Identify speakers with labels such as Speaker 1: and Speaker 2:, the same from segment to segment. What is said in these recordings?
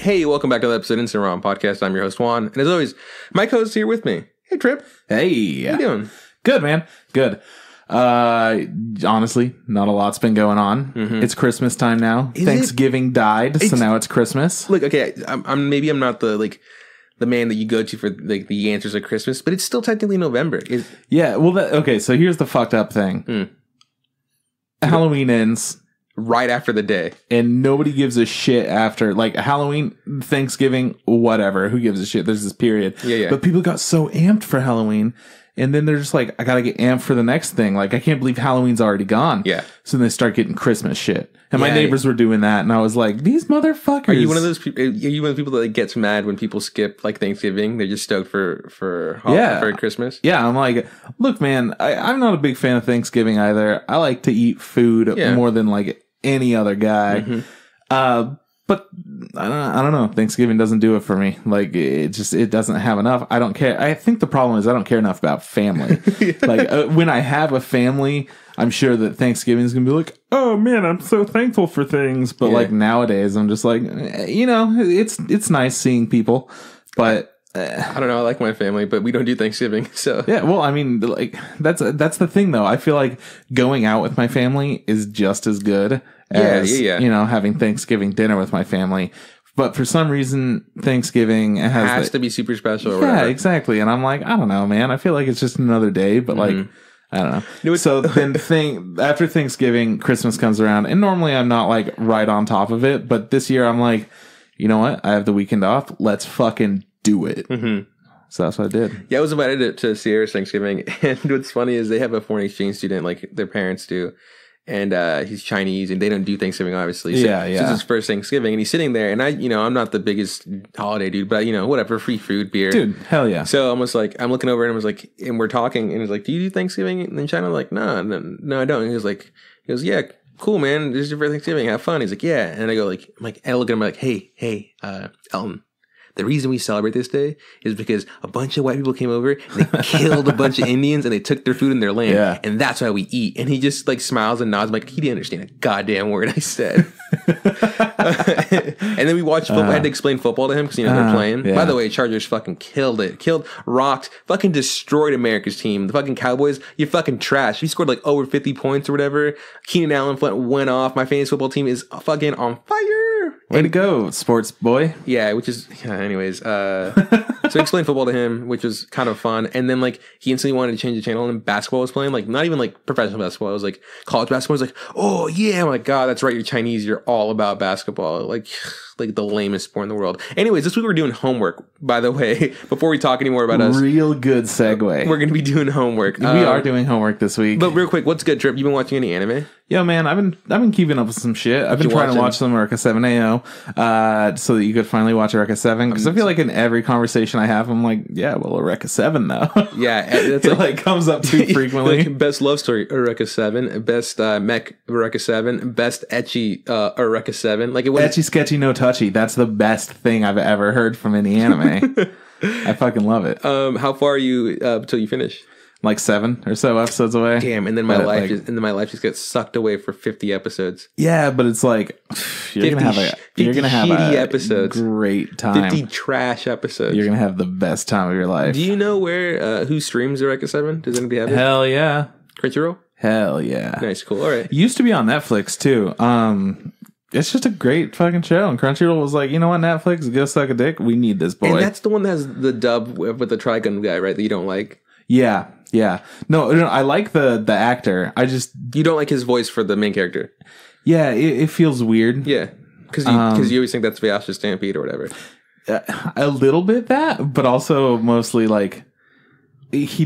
Speaker 1: Hey, welcome back to the episode of Instant Ramen Podcast. I'm your host, Juan. And as always, my co-host here with me. Hey, Trip.
Speaker 2: Hey.
Speaker 1: How you doing?
Speaker 2: Good, man. Good. Honestly, not a lot's been going on. Mm-hmm. It's Christmas time now. Thanksgiving died, so now it's Christmas.
Speaker 1: Look, okay, I'm not the man that you go to for the answers at Christmas, but it's still technically November.
Speaker 2: Yeah, well, okay, so here's the fucked up thing. Halloween ends
Speaker 1: right after the day,
Speaker 2: and nobody gives a shit after, like, Halloween, Thanksgiving, whatever. Who gives a shit? There's this period.
Speaker 1: Yeah.
Speaker 2: But people got so amped for Halloween, and then they're just like, I gotta get amped for the next thing. Like, I can't believe Halloween's already gone.
Speaker 1: Yeah.
Speaker 2: So then they start getting Christmas shit. And my neighbors were doing that, and I was like, these motherfuckers.
Speaker 1: Are you one of those people? Are you one of the people that gets mad when people skip like Thanksgiving? They're just stoked for Christmas.
Speaker 2: Yeah, I'm like, look, man, I'm not a big fan of Thanksgiving either. I like to eat food more than like any other guy. Mm-hmm. But I don't know. Thanksgiving doesn't do it for me. Like, it doesn't have enough. I don't care. I think the problem is I don't care enough about family. Like, when I have a family, I'm sure that Thanksgiving is going to be like, oh man, I'm so thankful for things. But like nowadays, I'm just like, it's nice seeing people. But
Speaker 1: I don't know. I like my family, but we don't do Thanksgiving. So
Speaker 2: yeah, well, I mean, like that's the thing though. I feel like going out with my family is just as good as having Thanksgiving dinner with my family. But for some reason, Thanksgiving has
Speaker 1: to be super special. Or
Speaker 2: whatever.
Speaker 1: Yeah,
Speaker 2: exactly. And I'm like, I don't know, man. I feel like it's just another day, but like, I don't know. So then after Thanksgiving, Christmas comes around, and normally I'm not like right on top of it, but this year I'm like, you know what? I have the weekend off. Let's fucking do it. Mm-hmm. So that's what I did.
Speaker 1: Yeah, I was invited to Sierra's Thanksgiving, and what's funny is they have a foreign exchange student like their parents do. And he's Chinese, and they don't do Thanksgiving, obviously. So, so it's his first Thanksgiving, and he's sitting there, and I'm not the biggest holiday dude, but whatever, free food, beer,
Speaker 2: dude, hell yeah.
Speaker 1: So I'm looking over, and I was like, and we're talking, and he's like, "Do you do Thanksgiving in China?" I'm like, no, I don't. And he goes, yeah, cool, man. This is your first Thanksgiving. Have fun. He's like, yeah, and I go and I look at him like, hey, Elton. The reason we celebrate this day is because a bunch of white people came over and they killed a bunch of Indians and they took their food in their land. Yeah. And that's why we eat. And he just like smiles and nods. I'm like, he didn't understand a goddamn word I said. And then we watched football. I had to explain football to him because, they're playing. Yeah. By the way, Chargers fucking killed it. Rocked, fucking destroyed America's team. The fucking Cowboys, you fucking trash. He scored like over 50 points or whatever. Keenan Allen went off. My fantasy football team is fucking on fire.
Speaker 2: Way to go, sports boy.
Speaker 1: Yeah, which is, anyways. So I explained football to him, which was kind of fun. And then, like, he instantly wanted to change the channel, and then basketball was playing. Like, not even, like, professional basketball. It was, like, college basketball. I was like, oh, yeah. I'm like, God, that's right. You're Chinese. You're all about basketball. Like the lamest sport in the world. Anyways, this week we're doing homework, by the way. Before we talk anymore about us.
Speaker 2: Real good segue.
Speaker 1: We're going to be doing homework.
Speaker 2: We are doing homework this week.
Speaker 1: But real quick, what's good, Trip? You been watching any anime?
Speaker 2: Yo, man, I've been keeping up with some shit. I've been trying to watch some Eureka 7 AO so that you could finally watch Eureka 7. Because I feel like in every conversation I have, I'm like, yeah, well, Eureka 7 though.
Speaker 1: Yeah,
Speaker 2: it's like comes up too frequently.
Speaker 1: Like, best love story, Eureka 7. Best mech, Eureka 7. Best ecchi, Eureka 7. Like, it was
Speaker 2: ecchi, sketchy, no touchy. That's the best thing I've ever heard from any anime. I fucking love it.
Speaker 1: How far are you till you finish?
Speaker 2: Like 7 or so episodes away.
Speaker 1: Damn, and then my life just gets sucked away for 50 episodes.
Speaker 2: Yeah, but it's like you're gonna have a
Speaker 1: episodes.
Speaker 2: Great time.
Speaker 1: 50 trash episodes.
Speaker 2: You're gonna have the best time of your life.
Speaker 1: Do you know who streams Eureka 7? Does anybody have it?
Speaker 2: Hell yeah.
Speaker 1: Crunchyroll?
Speaker 2: Hell yeah.
Speaker 1: Nice, cool. All right.
Speaker 2: It used to be on Netflix too. It's just a great fucking show. And Crunchyroll was like, you know what, Netflix, go suck a dick. We need this boy.
Speaker 1: And that's the one that has the dub with the Trigun guy, right? That you don't like.
Speaker 2: Yeah. No, I like the actor.
Speaker 1: You don't like his voice for the main character.
Speaker 2: Yeah, it feels weird.
Speaker 1: Yeah, because you always think that's Vyasha Stampede or whatever.
Speaker 2: A little bit that, but also mostly like he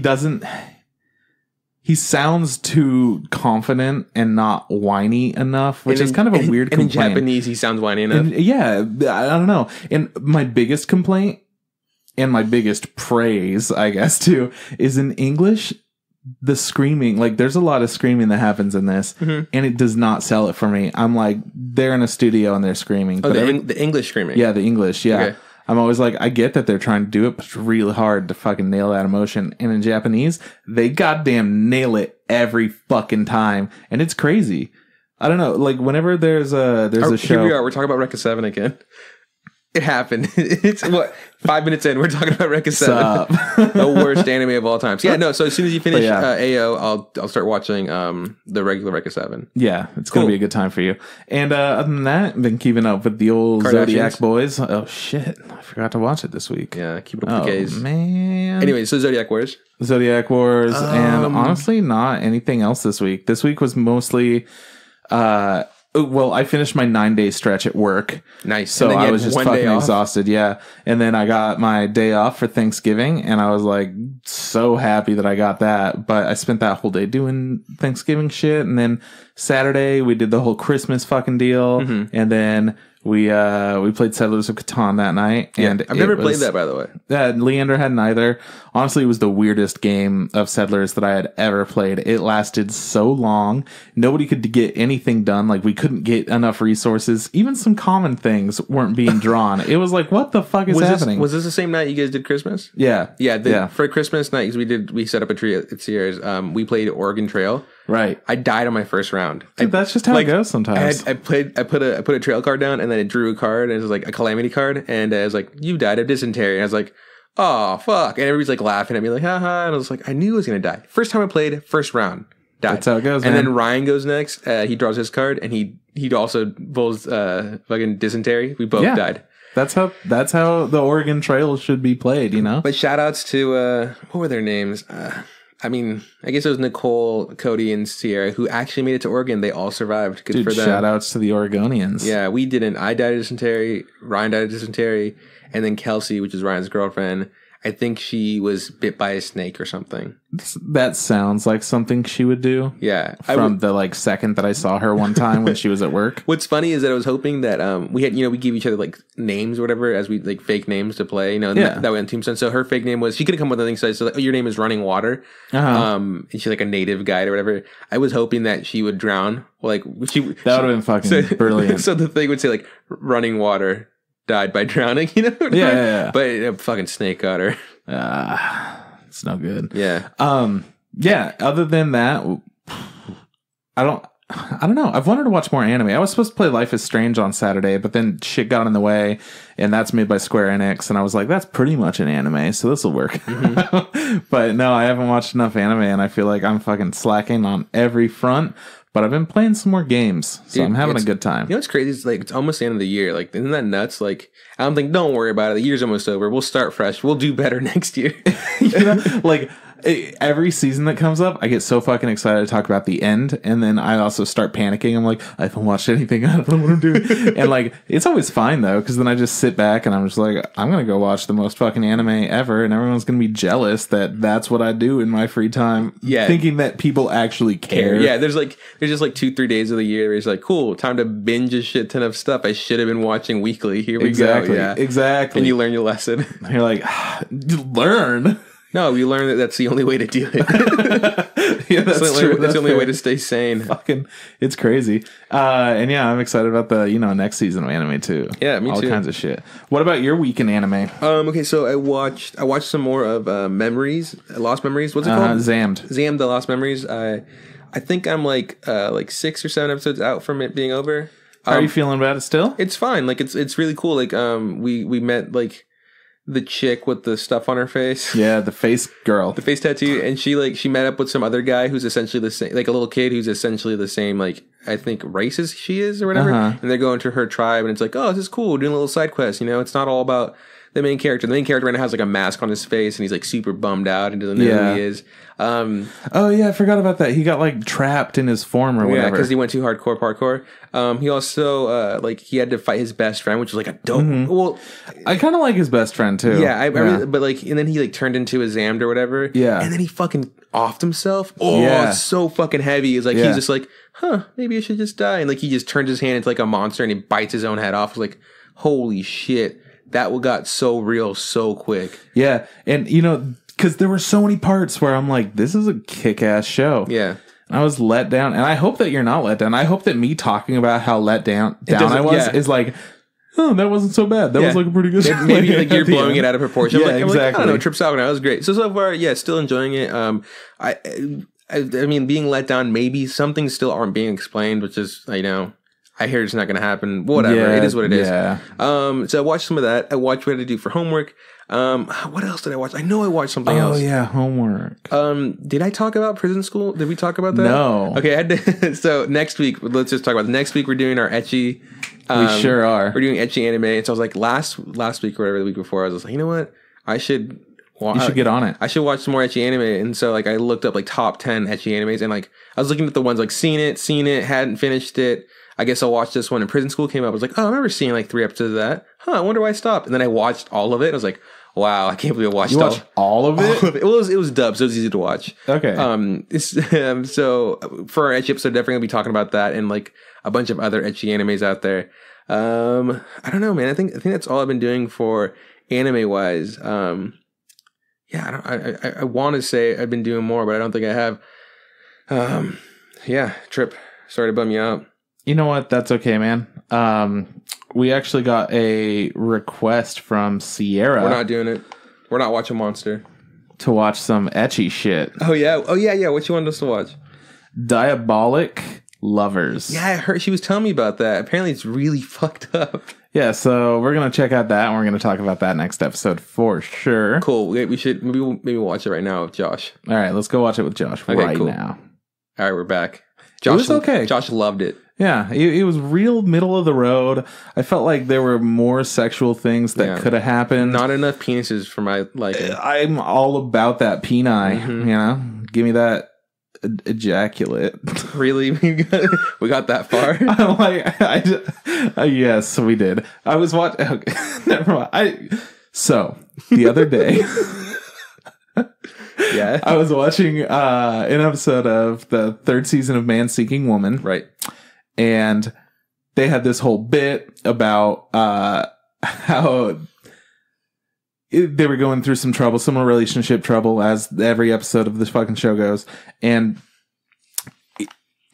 Speaker 2: sounds too confident and not whiny enough, which is kind of a weird complaint.
Speaker 1: And in Japanese, he sounds whiny enough.
Speaker 2: Yeah, I don't know. And my biggest complaint and my biggest praise, I guess, too, is in English, the screaming. Like, there's a lot of screaming that happens in this, and it does not sell it for me. I'm like, they're in a studio and they're screaming.
Speaker 1: Oh, the English screaming?
Speaker 2: Yeah, the English, yeah. Okay. I'm always like, I get that they're trying to do it, but it's really hard to fucking nail that emotion. And in Japanese, they goddamn nail it every fucking time. And it's crazy. I don't know. Like, whenever there's a show.
Speaker 1: Here we are. We're talking about Rekka 7 again. It happened. It's what 5 minutes in, we're talking about Rekka 7, the worst anime of all time. So yeah, no. So as soon as you finish AO, I'll start watching the regular Rekka 7.
Speaker 2: Yeah, it's gonna be a good time for you. And other than that, I've been keeping up with the old Zodiac boys. Oh shit, I forgot to watch it this week.
Speaker 1: Yeah, keep it up with the gays.
Speaker 2: Man.
Speaker 1: Anyway, so Zodiac Wars,
Speaker 2: and honestly, not anything else this week. This week was mostly. Well, I finished my 9-day stretch at work.
Speaker 1: Nice.
Speaker 2: So I was just fucking exhausted. Yeah. And then I got my day off for Thanksgiving, and I was like so happy that I got that. But I spent that whole day doing Thanksgiving shit. And then Saturday we did the whole Christmas fucking deal. Mm-hmm. And then we played Settlers of Catan that night. And
Speaker 1: I've never played that, by the way.
Speaker 2: Leander hadn't either. Honestly, it was the weirdest game of Settlers that I had ever played. It lasted so long. Nobody could get anything done. Like, we couldn't get enough resources. Even some common things weren't being drawn. It was like, what the fuck is happening?
Speaker 1: Was this the same night you guys did Christmas?
Speaker 2: Yeah.
Speaker 1: Yeah. For Christmas night, because we set up a tree at Sierra's, we played Oregon Trail.
Speaker 2: Right.
Speaker 1: I died on my first round.
Speaker 2: Dude, that's just how it goes sometimes.
Speaker 1: I put a trail card down, and then it drew a card, and it was like a calamity card, and it was like, you died of dysentery. And I was like, oh fuck. And everybody's like laughing at me like, haha. And I was like, I knew I was gonna die. First time I played, first round. Died.
Speaker 2: That's how it goes,
Speaker 1: and
Speaker 2: man.
Speaker 1: then Ryan goes next. He draws his card, and he also pulls fucking dysentery. We both died.
Speaker 2: That's how the Oregon Trail should be played, you know?
Speaker 1: But shout outs to what were their names? I mean, I guess it was Nicole, Cody, and Sierra who actually made it to Oregon. They all survived. Good for them.
Speaker 2: Shout outs to the Oregonians.
Speaker 1: Yeah, we didn't. I died of dysentery. Ryan died of dysentery. And then Kelsey, which is Ryan's girlfriend, I think she was bit by a snake or something.
Speaker 2: That sounds like something she would do.
Speaker 1: Yeah.
Speaker 2: From the second that I saw her one time when she was at work.
Speaker 1: What's funny is that I was hoping that we had, we give each other like names or whatever as we like fake names to play, that way on Tombstone. So her fake name was, she could have come with a thing. So like, your name is Running Water. And she's like a native guide or whatever. I was hoping that she would drown. Like that would
Speaker 2: have been fucking brilliant.
Speaker 1: So the thing would say like Running Water died by drowning,
Speaker 2: Yeah.
Speaker 1: But a fucking snake got her.
Speaker 2: It's no good.
Speaker 1: Yeah.
Speaker 2: Other than that, I don't know. I've wanted to watch more anime. I was supposed to play Life is Strange on Saturday, but then shit got in the way, and that's made by Square Enix, and I was like, that's pretty much an anime, so this will work. Mm-hmm. But no, I haven't watched enough anime, and I feel like I'm fucking slacking on every front. But I've been playing some more games, so I'm having a good time.
Speaker 1: You know what's crazy? It's like, it's almost the end of the year. Like, isn't that nuts? Like, don't worry about it. The year's almost over. We'll start fresh. We'll do better next year.
Speaker 2: Like, every season that comes up, I get so fucking excited to talk about the end, and then I also start panicking. I'm like, I haven't watched anything. I don't know what I'm doing. And like, it's always fine though, because then I just sit back and I'm just like, I'm gonna go watch the most fucking anime ever, and everyone's gonna be jealous that that's what I do in my free time. Yeah, thinking that people actually care.
Speaker 1: Yeah, there's just like 2-3 days of the year where it's like, cool, time to binge a shit ton of stuff I should have been watching weekly. Here we go. Yeah,
Speaker 2: exactly.
Speaker 1: And you learn your lesson.
Speaker 2: You're like, you learn.
Speaker 1: No, we learn that that's the only way to do it.
Speaker 2: Yeah, that's true.
Speaker 1: That's the only way to stay sane.
Speaker 2: Fucking, it's crazy. And yeah, I'm excited about the next season of anime too.
Speaker 1: Yeah, me too.
Speaker 2: All kinds of shit. What about your week in anime?
Speaker 1: Okay, so I watched some more of Lost Memories. What's it called? Zammed, the Lost Memories. I think I'm like 6 or 7 episodes out from it being over.
Speaker 2: How are you feeling about it still?
Speaker 1: It's fine. Like it's really cool. Like we met like the chick with the stuff on her face.
Speaker 2: Yeah, the face girl.
Speaker 1: The face tattoo. And she met up with some other guy who's essentially the same, like a little kid who's essentially the same, like, I think race as she is or whatever. And they're going to her tribe and it's like, oh, this is cool. We're doing a little side quest. It's not all about the main character. The main character right now has like a mask on his face and he's like super bummed out and doesn't know who he is.
Speaker 2: Oh yeah, I forgot about that. He got like trapped in his form or whatever.
Speaker 1: Yeah, because he went too hardcore parkour. He also he had to fight his best friend, which was like a dope. Mm-hmm. Well,
Speaker 2: I kind of like his best friend too.
Speaker 1: Yeah, I really, but like, and then he like turned into a Zammed or whatever.
Speaker 2: Yeah,
Speaker 1: and then he fucking offed himself. Oh, it's so fucking heavy. It's like he's just like, maybe I should just die. And like he just turns his hand into like a monster and he bites his own head off. It's like, holy shit. That got so real so quick.
Speaker 2: Yeah. And, because there were so many parts where I'm like, this is a kick-ass show.
Speaker 1: Yeah.
Speaker 2: And I was let down. And I hope that you're not let down. I hope that me talking about how let down I was is like, oh, that wasn't so bad. That was like a pretty good show.
Speaker 1: Maybe like you're blowing it out of proportion.
Speaker 2: Yeah,
Speaker 1: exactly.
Speaker 2: I
Speaker 1: don't know. Trip Salvador, that was great. So far, still enjoying it. I mean, being let down, maybe some things still aren't being explained, which is, I hear it's not going to happen. Whatever.
Speaker 2: Yeah,
Speaker 1: it is what it is.
Speaker 2: Yeah.
Speaker 1: So I watched some of that. I watched what I had to do for homework. What else did I watch? I know I watched something else.
Speaker 2: Oh yeah, homework.
Speaker 1: Did I talk about prison school? Did we talk about that?
Speaker 2: No.
Speaker 1: Okay, I had so next week, let's just talk about next week. We're doing our ecchi.
Speaker 2: We sure are.
Speaker 1: We're doing ecchi anime. And so I was like, last week or whatever, the week before, I was like, you know what? You should
Speaker 2: get on it.
Speaker 1: I should watch some more ecchi anime. And so like I looked up like top 10 ecchi animes, and like I was looking at the ones like seen it, hadn't finished it. I guess I'll watch this one. And Prison School came up. I was like, oh, I remember seeing like 3 episodes of that. I wonder why I stopped. And then I watched all of it. I was like, wow, I can't believe I watched
Speaker 2: all of it.
Speaker 1: Well, it was dubbed, so it was easy to watch.
Speaker 2: Okay.
Speaker 1: So for our ecchi episode, definitely gonna be talking about that and like a bunch of other ecchi animes out there. I don't know, man. I think that's all I've been doing for anime wise. Yeah, I want to say I've been doing more, but I don't think I have. Yeah, Trip. Sorry to bum you out.
Speaker 2: You know what? That's okay, man. We actually got a request from Sierra.
Speaker 1: We're not doing it. We're not watching Monster.
Speaker 2: To watch some ecchi shit.
Speaker 1: Oh yeah. What you wanted us to watch?
Speaker 2: Diabolic Lovers.
Speaker 1: Yeah, I heard she was telling me about that. Apparently it's really fucked up.
Speaker 2: Yeah, so we're going to check out that, and we're going to talk about that next episode for sure.
Speaker 1: Cool. We should maybe we'll watch it right now with Josh.
Speaker 2: All right, let's go watch it with Josh now.
Speaker 1: All right, we're back.
Speaker 2: Josh, it was okay.
Speaker 1: Josh loved it.
Speaker 2: Yeah, it was real middle of the road. I felt like there were more sexual things that could have happened.
Speaker 1: Not enough penises for my liking.
Speaker 2: I'm all about that peni, you know? Give me that ejaculate.
Speaker 1: Really? We got that far?
Speaker 2: I'm like, yes, we did. I was watching. Okay, never mind. So, the other day...
Speaker 1: Yeah,
Speaker 2: I was watching an episode of the 3rd season of Man Seeking Woman.
Speaker 1: Right.
Speaker 2: And they had this whole bit about how they were going through some trouble, some relationship trouble, as every episode of this fucking show goes. And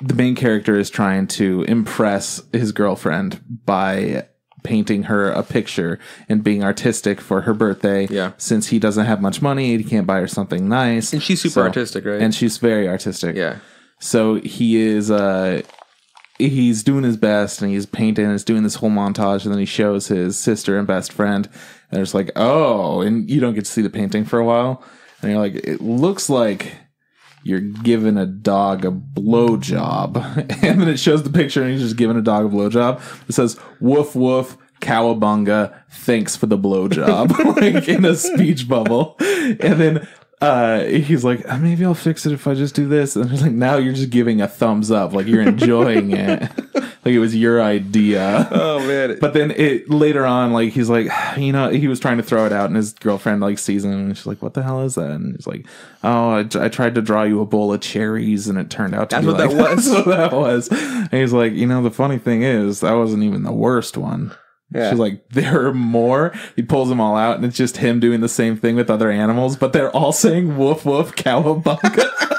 Speaker 2: the main character is trying to impress his girlfriend by painting her a picture and being artistic for her birthday.
Speaker 1: Yeah. Since
Speaker 2: he doesn't have much money, he can't buy her something nice.
Speaker 1: And she's super artistic, right?
Speaker 2: And she's very artistic.
Speaker 1: Yeah.
Speaker 2: So he is he's doing his best, and he's painting and he's doing this whole montage, and then he shows his sister and best friend, and it's like, oh, and you don't get to see the painting for a while. And you're like, it looks like you're giving a dog a blowjob. And then it shows the picture, and he's just giving a dog a blowjob. It says, woof, woof, cowabunga, thanks for the blowjob. Like in a speech bubble. And then he's like, maybe I'll fix it if I just do this. And he's like, now you're just giving a thumbs up. Like you're enjoying it. Like it was your idea.
Speaker 1: Oh man.
Speaker 2: But then later on, like he's like, you know, he was trying to throw it out, and his girlfriend like sees him, and she's like, what the hell is that? And he's like, oh, I tried to draw you a bowl of cherries, and it turned out to be like, that's what that was. And he's like, you know, the funny thing is that wasn't even the worst one. Yeah. She's like, there are more. He pulls them all out, and it's just him doing the same thing with other animals, but they're all saying woof woof cowabunga.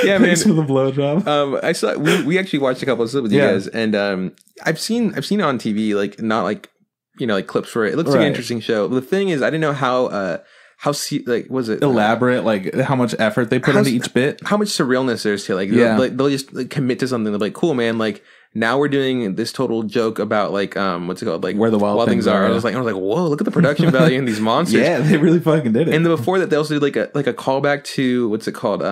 Speaker 1: Yeah, man.
Speaker 2: Thanks for the blowjob.
Speaker 1: I saw we actually watched a couple of with you guys, and I've seen it on TV, like not like, you know, like clips for it. It looks like an interesting show. But the thing is, I didn't know how was it
Speaker 2: elaborate, like how much effort they put into each bit,
Speaker 1: how much surrealness there's to it. Like they'll just like, commit to something. They're like, cool, man, like now we're doing this total joke about like what's it called, like
Speaker 2: where the wild things are.
Speaker 1: I was like, whoa, look at the production value in these monsters.
Speaker 2: Yeah, they really fucking did it.
Speaker 1: And before that, they also did like a callback to what's it called,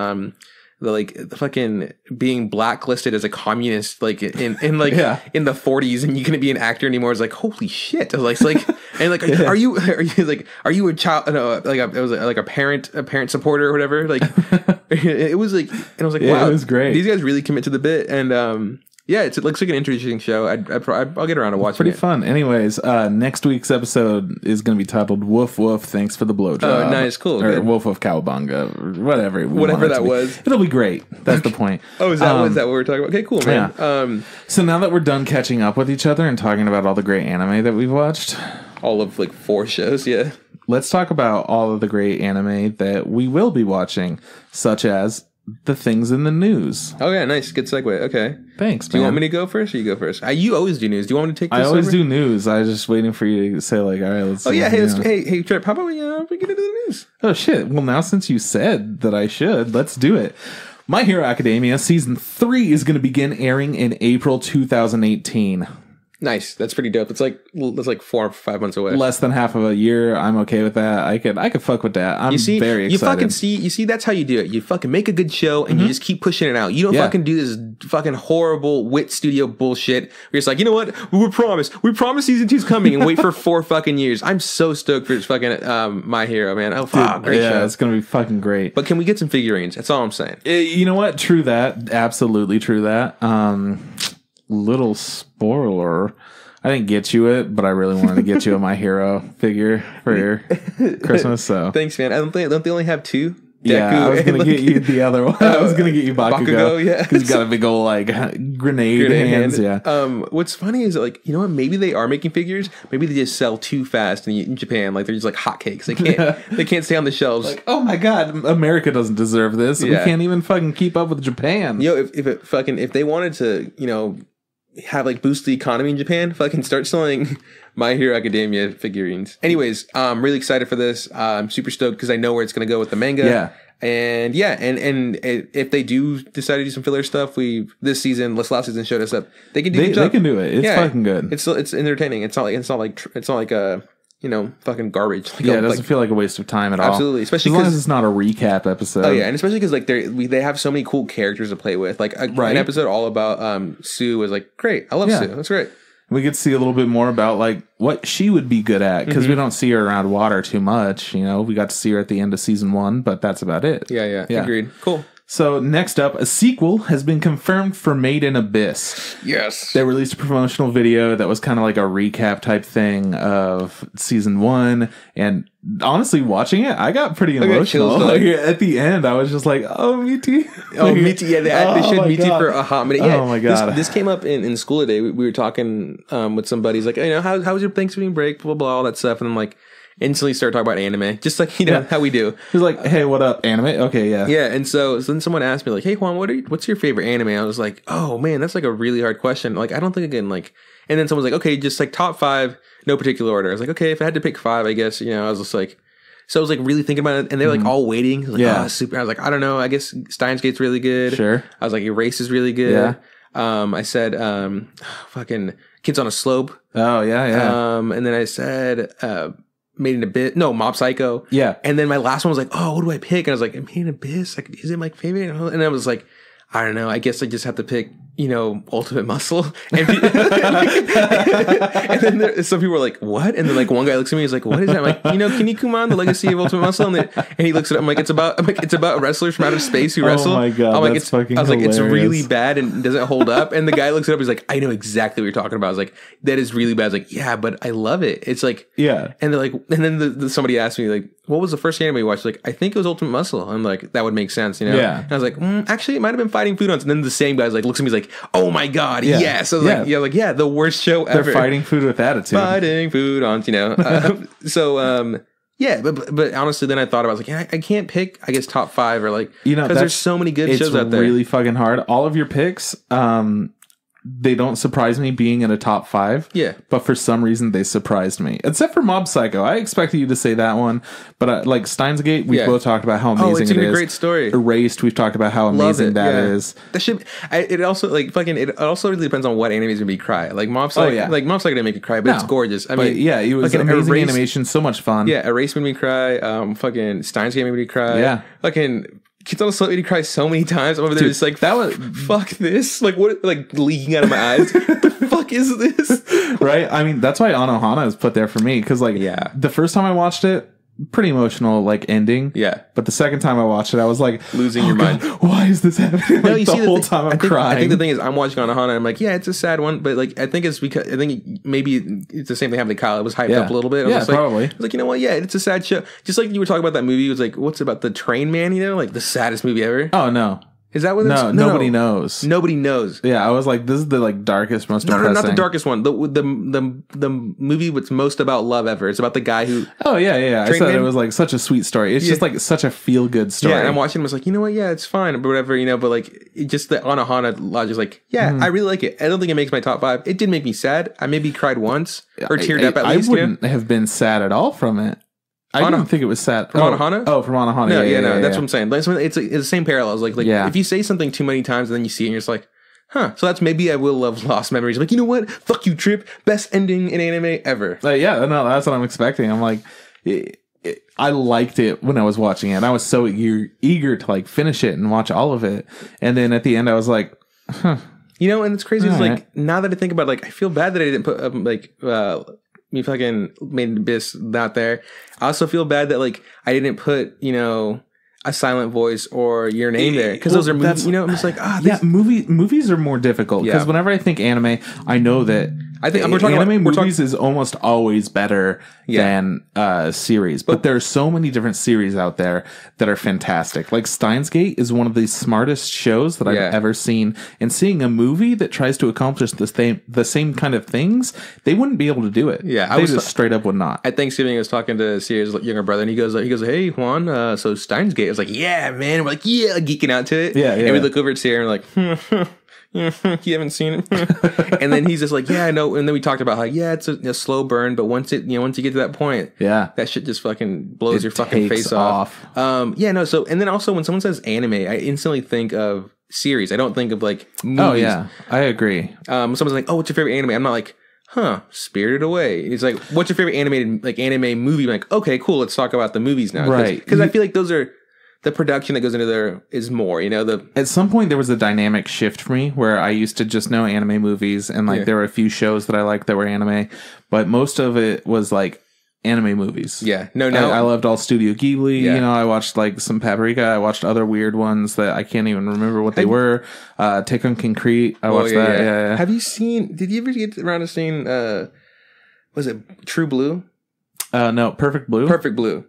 Speaker 1: the fucking being blacklisted as a communist, like in in the 40s, and you couldn't be an actor anymore. It's like, holy shit! I was like, and like, are you a child? No, like it was like a parent supporter or whatever. Like it was like, and I was like, wow,
Speaker 2: it was great.
Speaker 1: These guys really commit to the bit, and yeah, it looks like an interesting show. I'll get around to watching it.
Speaker 2: Pretty fun. Anyways, next week's episode is going to be titled "Woof Woof, Thanks for the Blowjob."
Speaker 1: Oh, nice, cool.
Speaker 2: Or "Woof Woof Cowabunga," or whatever
Speaker 1: that was.
Speaker 2: It'll be great. That's the point.
Speaker 1: Oh, is that what we're talking about? Okay, cool, man.
Speaker 2: Yeah. So now that we're done catching up with each other and talking about all the great anime that we've watched,
Speaker 1: all of like 4 shows, yeah.
Speaker 2: Let's talk about all of the great anime that we will be watching, such as the things in the news.
Speaker 1: Oh yeah, nice, good segue. Okay,
Speaker 2: thanks.
Speaker 1: Do you want me to go first, or you go first? You always do news. Do you want me to take this?
Speaker 2: I always do news. I was just waiting for you to say like, all right, let's.
Speaker 1: Oh yeah, hey, Trip, how about we get into the news?
Speaker 2: Oh shit! Well, now since you said that I should, let's do it. My Hero Academia season 3 is going to begin airing in April 2018.
Speaker 1: Nice. That's pretty dope. That's like 4 or 5 months away.
Speaker 2: Less than half of a year. I'm okay with that. I could fuck with that. I'm very excited.
Speaker 1: You see, that's how you do it. You fucking make a good show and you just keep pushing it out. You don't fucking do this fucking horrible Wit Studio bullshit. You're just like, you know what? We promise season 2's coming, and wait for 4 fucking years. I'm so stoked for this fucking My Hero, man. Oh, fuck. Great show.
Speaker 2: It's going to be fucking great.
Speaker 1: But can we get some figurines? That's all I'm saying.
Speaker 2: You know what? True that. Absolutely true that. Little spoiler. I didn't get you it, but I really wanted to get you a My Hero figure for your Christmas. So
Speaker 1: thanks, man. Don't they only have 2?
Speaker 2: Yeah, I was gonna get you the other one. I was gonna get you Bakugo.
Speaker 1: Yeah,
Speaker 2: because he's got a big old like grenade hands.
Speaker 1: Yeah. What's funny is like, you know what? Maybe they are making figures. Maybe they just sell too fast in Japan. Like they're just like hotcakes. They can't stay on the shelves.
Speaker 2: Like, oh my god, America doesn't deserve this. Yeah. We can't even fucking keep up with Japan.
Speaker 1: You know, if they wanted to, you know, have like boost the economy in Japan, fucking start selling My Hero Academia figurines. Anyways, I'm really excited for this. I'm super stoked because I know where it's going to go with the manga.
Speaker 2: Yeah.
Speaker 1: And if they do decide to do some filler stuff, this season, last season showed us up. They can do it.
Speaker 2: They can do it. It's fucking good.
Speaker 1: It's entertaining. It's not like a, you know, fucking garbage. Like,
Speaker 2: it doesn't feel like a waste of time at all.
Speaker 1: Absolutely, especially
Speaker 2: as long as it's not a recap episode.
Speaker 1: Oh yeah, and especially because like they have so many cool characters to play with. Like an episode all about Sue was like great. I love Sue. That's great.
Speaker 2: We get to see a little bit more about like what she would be good at because we don't see her around water too much. You know, we got to see her at the end of season 1, but that's about it.
Speaker 1: Yeah. Agreed. Cool.
Speaker 2: So next up, a sequel has been confirmed for Made in Abyss.
Speaker 1: Yes.
Speaker 2: They released a promotional video that was kind of like a recap type thing of season 1. And honestly, watching it, I got pretty emotional. Like, at the end, I was just like, oh, Miti.
Speaker 1: Oh, Miti. Yeah, they showed Miti for a hot minute. Yeah,
Speaker 2: oh, my God.
Speaker 1: This came up in school today. We were talking with some buddies, like, you know, how was your Thanksgiving break? Blah, blah, blah, all that stuff. And I'm like, instantly start talking about anime, just like, you know, how we do.
Speaker 2: He's like, hey, what up, anime? Okay, yeah.
Speaker 1: Yeah, and so then someone asked me, like, hey, Juan, what's your favorite anime? I was like, oh, man, that's like a really hard question. Like, I don't think I can, like... And then someone's like, okay, just like top 5, no particular order. I was like, okay, if I had to pick 5, I guess, you know, I was just like... So I was like really thinking about it, and they're like all waiting. I was like, oh, super. I was like, I don't know, I guess Steins Gate's really good.
Speaker 2: Sure.
Speaker 1: I was like, Erase is really good. Yeah. I said, fucking Kids on a Slope.
Speaker 2: Oh, yeah.
Speaker 1: And then I said... Made in Abyss. No, Mob Psycho.
Speaker 2: Yeah.
Speaker 1: And then my last one was like, oh, what do I pick? And I was like, Made in Abyss? Like, is it my favorite? And I was like, I don't know. I guess I just have to pick, you know, Ultimate Muscle. And, and then some people were like, what? And then like one guy looks at me, he's like, what is that? I'm like, you know, Kinnikuman, the Legacy of Ultimate Muscle. And he looks at it. I'm like, it's about wrestlers from outer space who wrestle.
Speaker 2: Oh my God.
Speaker 1: I'm like,
Speaker 2: that's fucking hilarious.
Speaker 1: Like, it's really bad and doesn't hold up. And the guy looks it up. He's like, I know exactly what you're talking about. I was like, that is really bad. I was like, yeah, but I love it. It's like,
Speaker 2: yeah.
Speaker 1: And they're like, and then somebody asked me like, what was the first anime you watched? Like, I think it was Ultimate Muscle. I'm like, that would make sense, you know?
Speaker 2: Yeah.
Speaker 1: And I was like, actually, it might have been Fighting Food Hunts. And then the same guy's like, looks at me, he's like, oh my God, yes. I was like, the worst show ever.
Speaker 2: They're fighting food with attitude.
Speaker 1: Fighting Food Hunts, you know? But honestly, then I thought about it. I was like, I can't pick, I guess, top 5 or like,
Speaker 2: you know,
Speaker 1: because there's so many good shows out there.
Speaker 2: It's really fucking hard. All of your picks, they don't surprise me being in a top 5.
Speaker 1: Yeah.
Speaker 2: But for some reason, they surprised me. Except for Mob Psycho. I expected you to say that one. But like Steins Gate, we've both talked about how amazing
Speaker 1: it's a great story.
Speaker 2: Erased, we've talked about how amazing that is.
Speaker 1: That should. It also like fucking. It also really depends on what anime is gonna be cry. Like Mob Psycho. Like Mob Psycho didn't make me cry, but it's gorgeous. I mean,
Speaker 2: it was an amazing animation, so much fun.
Speaker 1: Yeah, Erased made me cry. Fucking Steins Gate made me cry.
Speaker 2: Yeah.
Speaker 1: Fucking Kids on a Slope made me cry so many times. I'm over there just like, that was fuck this. Like what? Like leaking out of my eyes. What the fuck is this?
Speaker 2: Right. I mean, that's why Anohana is put there for me because like the first time I watched it, pretty emotional like ending.
Speaker 1: Yeah.
Speaker 2: But the second time I watched it, I was like
Speaker 1: losing your mind.
Speaker 2: Why is this happening?
Speaker 1: No,
Speaker 2: like, the whole time I'm crying.
Speaker 1: I think the thing is I'm watching Anohana and I'm like, yeah, it's a sad one, but like I think it's because maybe it's the same thing happened to Kyle. It was hyped up a little bit. I was
Speaker 2: probably.
Speaker 1: I was like, you know what? Yeah, it's a sad show. Just like you were talking about that movie. It was like, what's about the Train Man? You know, like the saddest movie ever.
Speaker 2: Oh no.
Speaker 1: Is that what it's?
Speaker 2: No, nobody knows.
Speaker 1: Nobody knows.
Speaker 2: Yeah, I was like, this is the like darkest, most depressing.
Speaker 1: No, not the darkest one. The movie that's most about love ever. It's about the guy who.
Speaker 2: Oh yeah. I said it was like such a sweet story. It's just like such a feel good story.
Speaker 1: Yeah, and I'm watching. I was like, you know what? Yeah, it's fine, but whatever, you know. But like, it just the Anohana logic is like, yeah, I really like it. I don't think it makes my top 5. It did make me sad. I maybe cried once or teared up at least.
Speaker 2: I wouldn't have been sad at all from it. I didn't think it was sad.
Speaker 1: From Anohana?
Speaker 2: Oh, from Anohana.
Speaker 1: No, that's what I'm saying. It's the same parallels. Like if you say something too many times and then you see it and you're just like, huh. So that's maybe I will love Lost Memories. Like, you know what? Fuck you, Trip. Best ending in anime ever.
Speaker 2: That's what I'm expecting. I'm like, I liked it when I was watching it. I was so eager to like finish it and watch all of it. And then at the end, I was like, huh.
Speaker 1: You know, and it's crazy. It's like, now that I think about it, like, I feel bad that I didn't put me fucking made Abyss not there. I also feel bad that like I didn't put, you know, a silent voice or your name there, because those are movies. You know, I'm just like,
Speaker 2: movies are more difficult because whenever I think anime, I know that movies is almost always better than series, but there are so many different series out there that are fantastic. Like Steins Gate is one of the smartest shows that I've ever seen, and seeing a movie that tries to accomplish the same kind of things, they wouldn't be able to do it. They just straight up would not.
Speaker 1: At Thanksgiving, I was talking to Sierra's younger brother, and he goes, "Hey Juan, so Steins Gate." I was like, "Yeah, man." We're like, geeking out to it. And we look over at Sierra and we're like, you haven't seen it. And then he's just like, yeah, I know. And then we talked about how, it's a slow burn, but once you get to that point, that shit just fucking blows your fucking face off. So, and then also when someone says anime, I instantly think of series. I don't think of like movies.
Speaker 2: Oh yeah, I agree.
Speaker 1: Someone's like, oh, what's your favorite anime? I'm not like, Spirited Away. It's like, what's your favorite anime movie? I'm like, okay, cool, let's talk about the movies now.
Speaker 2: Right.
Speaker 1: Because I feel like those are, the production that goes into there is more, you know.
Speaker 2: At some point there was a dynamic shift for me where I used to just know anime movies, and like there were a few shows that I liked that were anime, but most of it was like anime movies. I loved all Studio Ghibli. You know, I watched like some Paprika. I watched other weird ones that I can't even remember what they were. Tekken Concrete. I watched that. Yeah.
Speaker 1: Have you seen? Did you ever get around to seeing? Was it True Blue?
Speaker 2: No, Perfect Blue.
Speaker 1: Perfect Blue.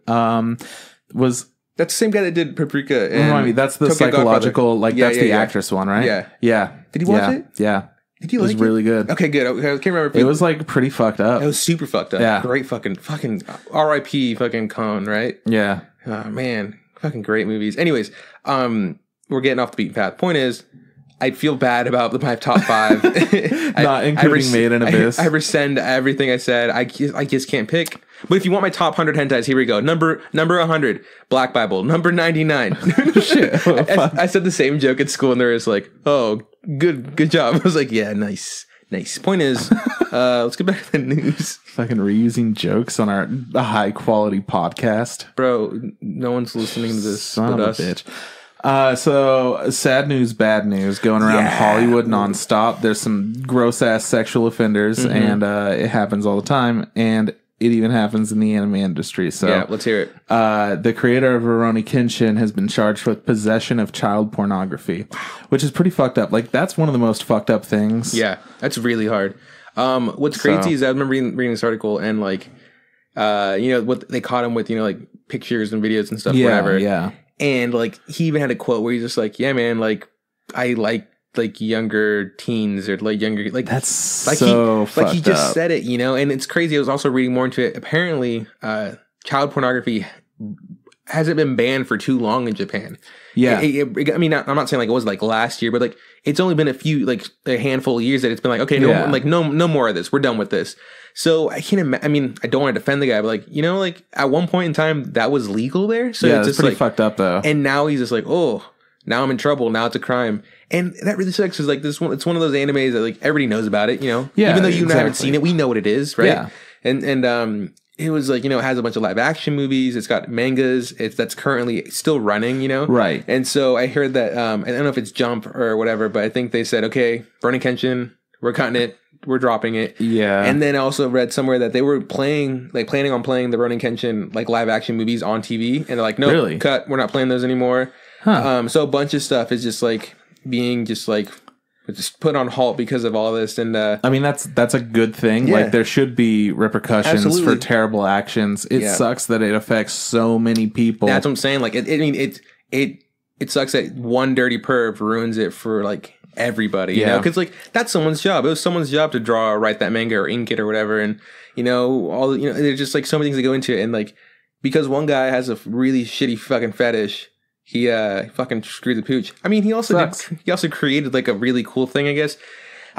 Speaker 1: That's the same guy that did Paprika. And
Speaker 2: remind me, that's the Tokyo psychological, Godfather. That's the actress one, right? Yeah.
Speaker 1: Did you watch it?
Speaker 2: Yeah.
Speaker 1: Did you like it?
Speaker 2: It was really good.
Speaker 1: Okay, good. I can't remember.
Speaker 2: It was like pretty fucked up.
Speaker 1: It was super fucked up.
Speaker 2: Yeah.
Speaker 1: Great fucking R.I.P. fucking Con, right?
Speaker 2: Yeah.
Speaker 1: Oh, man. Fucking great movies. Anyways, we're getting off the beaten path. Point is, I feel bad about my top 5.
Speaker 2: Not including Made in Abyss.
Speaker 1: I rescind everything I said. I just can't pick. But if you want my top 100 hentais, here we go. Number 100, Black Bible. Number 99. Shit. I said the same joke at school, and they're just like, oh, good job. I was like, yeah, nice. Point is, let's get back to the news.
Speaker 2: Fucking reusing jokes on our high quality podcast.
Speaker 1: Bro, no one's listening to this.
Speaker 2: Son of a bitch. So sad news, bad news going around Hollywood nonstop. There's some gross ass sexual offenders, and it happens all the time, and it even happens in the anime industry. So
Speaker 1: let's hear it.
Speaker 2: The creator of Rurouni Kenshin has been charged with possession of child pornography, which is pretty fucked up. Like, that's one of the most fucked up things.
Speaker 1: Yeah, that's really hard. What's crazy is I remember reading this article, and like, what they caught him with, like pictures and videos and stuff, whatever.
Speaker 2: Yeah.
Speaker 1: And like, he even had a quote where he's just like, yeah, man, like, I like younger teens, or like younger, like,
Speaker 2: that's
Speaker 1: like
Speaker 2: so
Speaker 1: he just
Speaker 2: up.
Speaker 1: said it, and it's crazy. I was also reading more into it. Apparently, child pornography hasn't been banned for too long in Japan.
Speaker 2: Yeah.
Speaker 1: I mean, I'm not saying like it was like last year, but like it's only been a handful of years that it's been like, okay, no more of this. We're done with this. So I can't imagine. I mean, I don't want to defend the guy, but like, like at one point in time that was legal there. So
Speaker 2: yeah,
Speaker 1: it's just
Speaker 2: pretty
Speaker 1: like
Speaker 2: fucked up though.
Speaker 1: And now he's just like, oh, now I'm in trouble. Now it's a crime. And that really sucks, because like it's one of those animes that like everybody knows about it, Yeah, even though you haven't seen it, we know what it is, right?
Speaker 2: Yeah.
Speaker 1: And it was like, it has a bunch of live action movies. It's got mangas. That's currently still running,
Speaker 2: Right.
Speaker 1: And so I heard that, I don't know if it's Jump or whatever, but I think they said, okay, Rurouni Kenshin, we're cutting it. We're dropping it.
Speaker 2: Yeah.
Speaker 1: And then I also read somewhere that they were planning on playing the Rurouni Kenshin like live action movies on TV. And they're like, no, really? Cut. We're not playing those anymore. Huh. So a bunch of stuff is just like being just put on halt because of all this. And I
Speaker 2: mean, that's a good thing. Like, there should be repercussions for terrible actions. It sucks that it affects so many people.
Speaker 1: That's what I'm saying. Like, it sucks that one dirty perv ruins it for like everybody, you know, because like that's someone's job. It was someone's job to draw or write that manga or ink it or whatever, and there's just like so many things that go into it, and like because one guy has a really shitty fucking fetish, he fucking screwed the pooch. I mean, he also created like a really cool thing, I guess.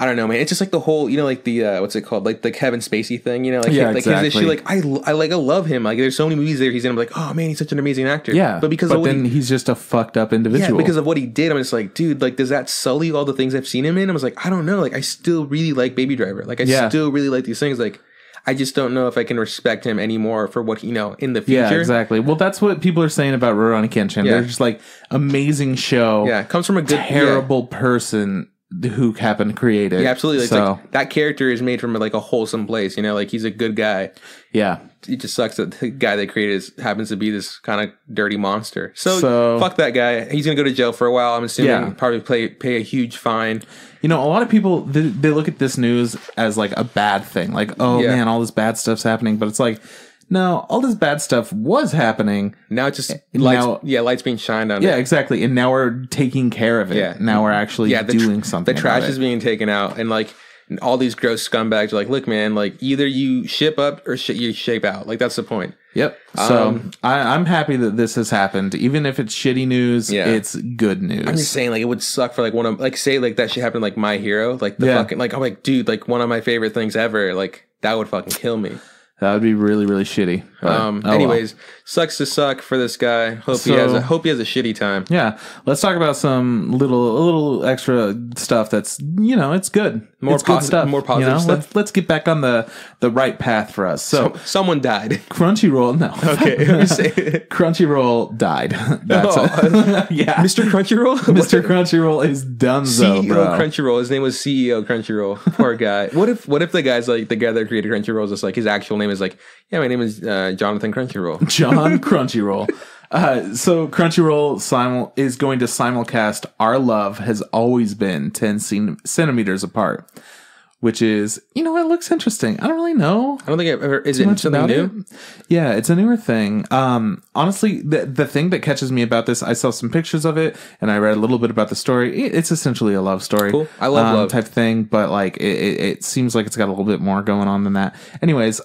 Speaker 1: I don't know, man. It's just like the whole, like the what's it called, like the Kevin Spacey thing, like
Speaker 2: exactly.
Speaker 1: his shit, like I love him. Like there's so many movies there he's in. I'm like, oh man, he's such an amazing actor.
Speaker 2: Yeah,
Speaker 1: but
Speaker 2: he's just a fucked up individual.
Speaker 1: Yeah, because of what he did. I'm just like, dude, like does that sully all the things I've seen him in? I was like, I don't know. Like I still really like Baby Driver. Like I still really like these things. Like I just don't know if I can respect him anymore for what in the future.
Speaker 2: Yeah, exactly. Well, that's what people are saying about Rurouni Kenshin. They're just like amazing show.
Speaker 1: Yeah, comes from a good
Speaker 2: terrible person who happened to create it.
Speaker 1: Yeah, absolutely. It's like that character is made from like a wholesome place. Like he's a good guy. Yeah, it just sucks that the guy they created happens to be this kind of dirty monster. So fuck that guy. He's gonna go to jail for a while. I'm assuming probably pay a huge fine.
Speaker 2: A lot of people they look at this news as like a bad thing. Like, oh man, all this bad stuff's happening. But it's like, no, all this bad stuff was happening.
Speaker 1: Now it's just lights being shined on it.
Speaker 2: Yeah, exactly. And now we're taking care of it. Yeah. Now we're actually doing something.
Speaker 1: The trash is being taken out, and like all these gross scumbags are like, look, man, like either you ship up or you shape out. Like that's the point.
Speaker 2: Yep. So I'm happy that this has happened. Even if it's shitty news, it's good news.
Speaker 1: I'm just saying, like, it would suck for like one of say like that shit happened like My Hero, like the fucking like I'm like, dude, like one of my favorite things ever. Like that would fucking kill me.
Speaker 2: That would be really, really shitty.
Speaker 1: Anyways, sucks to suck for this guy. Hope he has a shitty time.
Speaker 2: Yeah. Let's talk about some little extra stuff that's it's good. It's good stuff.
Speaker 1: More positive stuff.
Speaker 2: Let's get back on the right path for us. So
Speaker 1: someone died.
Speaker 2: Crunchyroll, no.
Speaker 1: Okay.
Speaker 2: Crunchyroll died. That's
Speaker 1: yeah. Mr. Crunchyroll?
Speaker 2: Mr. Crunchyroll is done
Speaker 1: CEO Crunchyroll. His name was CEO Crunchyroll. Poor guy. What if the guy's like the guy that created Crunchyroll is just like his actual name is like, yeah, my name is Jonathan Crunchyroll.
Speaker 2: John Crunchyroll. So Crunchyroll is going to simulcast Our Love Has Always Been 10 centimeters apart, which is, it looks interesting. I don't really know.
Speaker 1: I don't think I've ever, is it something new?
Speaker 2: Yeah, it's a newer thing. Honestly, the thing that catches me about this, I saw some pictures of it and I read a little bit about the story. It's essentially a love story.
Speaker 1: Cool. I love love
Speaker 2: type thing, but like it seems like it's got a little bit more going on than that. Anyways,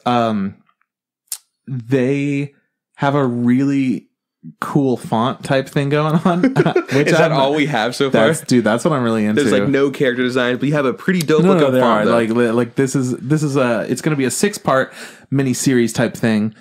Speaker 2: they have a really cool font type thing going on.
Speaker 1: Which is that all we have so far?
Speaker 2: That's what I'm really into.
Speaker 1: There's like no character design, but you have a pretty dope looking font.
Speaker 2: Like this is it's going to be a 6-part mini series type thing.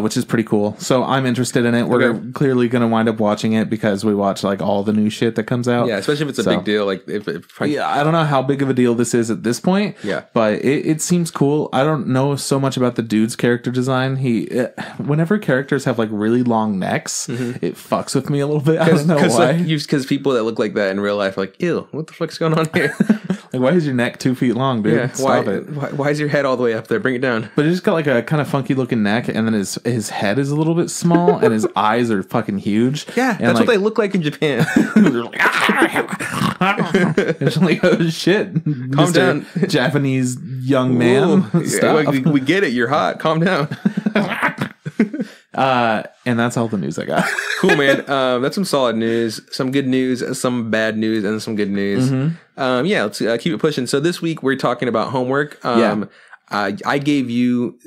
Speaker 2: Which is pretty cool. So I'm interested in it. We're clearly going to wind up watching it because we watch like all the new shit that comes out.
Speaker 1: Yeah, especially if it's a big deal. Like
Speaker 2: I don't know how big of a deal this is at this point.
Speaker 1: Yeah,
Speaker 2: but it seems cool. I don't know so much about the dude's character design. Whenever characters have like really long necks, it fucks with me a little bit. I don't know why.
Speaker 1: Because people that look like that in real life are like, ew, what the fuck's going on here?
Speaker 2: Like, why is your neck 2 feet long, dude?
Speaker 1: Yeah,
Speaker 2: Stop it.
Speaker 1: Why is your head all the way up there? Bring it down.
Speaker 2: But he's just got like a kind of funky looking neck, and then his head is a little bit small, and his eyes are fucking huge.
Speaker 1: Yeah,
Speaker 2: and
Speaker 1: that's what they look like in Japan.
Speaker 2: It's like, oh shit,
Speaker 1: calm down,
Speaker 2: Japanese young man.
Speaker 1: Stop. We get it. You're hot. Calm down.
Speaker 2: And that's all the news I got.
Speaker 1: Cool, man. That's some solid news, some good news, some bad news, and some good news. Let's keep it pushing. So this week we're talking about homework. I gave you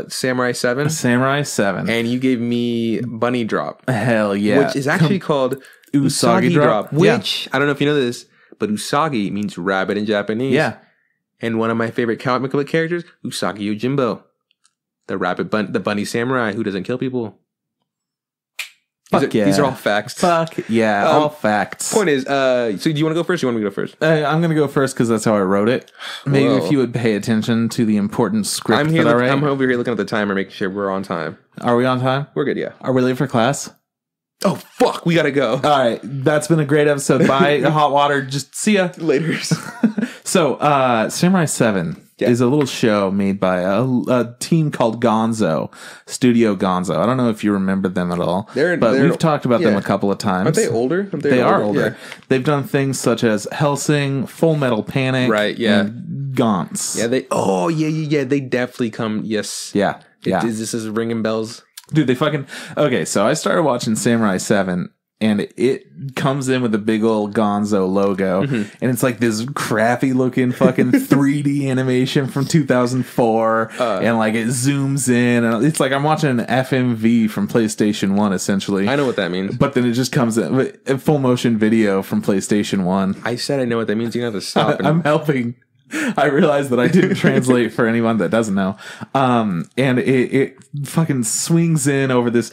Speaker 1: Samurai 7?
Speaker 2: Samurai 7.
Speaker 1: And you gave me Bunny Drop.
Speaker 2: Hell yeah.
Speaker 1: Which is actually called Usagi Drop. Which, I don't know if you know this, but Usagi means rabbit in Japanese.
Speaker 2: Yeah.
Speaker 1: And one of my favorite comic book characters, Usagi Yojimbo. The the bunny samurai who doesn't kill people. These are all facts.
Speaker 2: Fuck yeah, all facts.
Speaker 1: Point is, so do you want to go first or you want me to go first?
Speaker 2: I'm going to go first because that's how I wrote it. Maybe if you would pay attention to the important script that I write.
Speaker 1: I'm over here looking at the timer, making sure we're on time.
Speaker 2: Are we on time?
Speaker 1: We're good, yeah.
Speaker 2: Are we late for class?
Speaker 1: Oh, fuck, we got to go.
Speaker 2: All right, that's been a great episode. Bye, hot water. Just see ya.
Speaker 1: Later.
Speaker 2: So, Samurai 7 is a little show made by a team called Gonzo, Studio Gonzo. I don't know if you remember them at all, but we've talked about them a couple of times.
Speaker 1: Aren't they older?
Speaker 2: They are older. Yeah. They've done things such as Hellsing, Full Metal Panic, and Gantz.
Speaker 1: Yeah, they definitely come. Yes.
Speaker 2: Yeah.
Speaker 1: This is ringing bells.
Speaker 2: Dude, they fucking... Okay, so I started watching Samurai 7, and it comes in with a big old Gonzo logo, and it's like this crappy looking fucking 3D animation from 2004, and like it zooms in, and it's like I'm watching an FMV from PlayStation 1, essentially.
Speaker 1: I know what that means.
Speaker 2: But then it just comes in with a full motion video from PlayStation 1.
Speaker 1: I said I know what that means. You have to stop.
Speaker 2: I'm helping. I realized that I didn't translate for anyone that doesn't know. And it fucking swings in over this.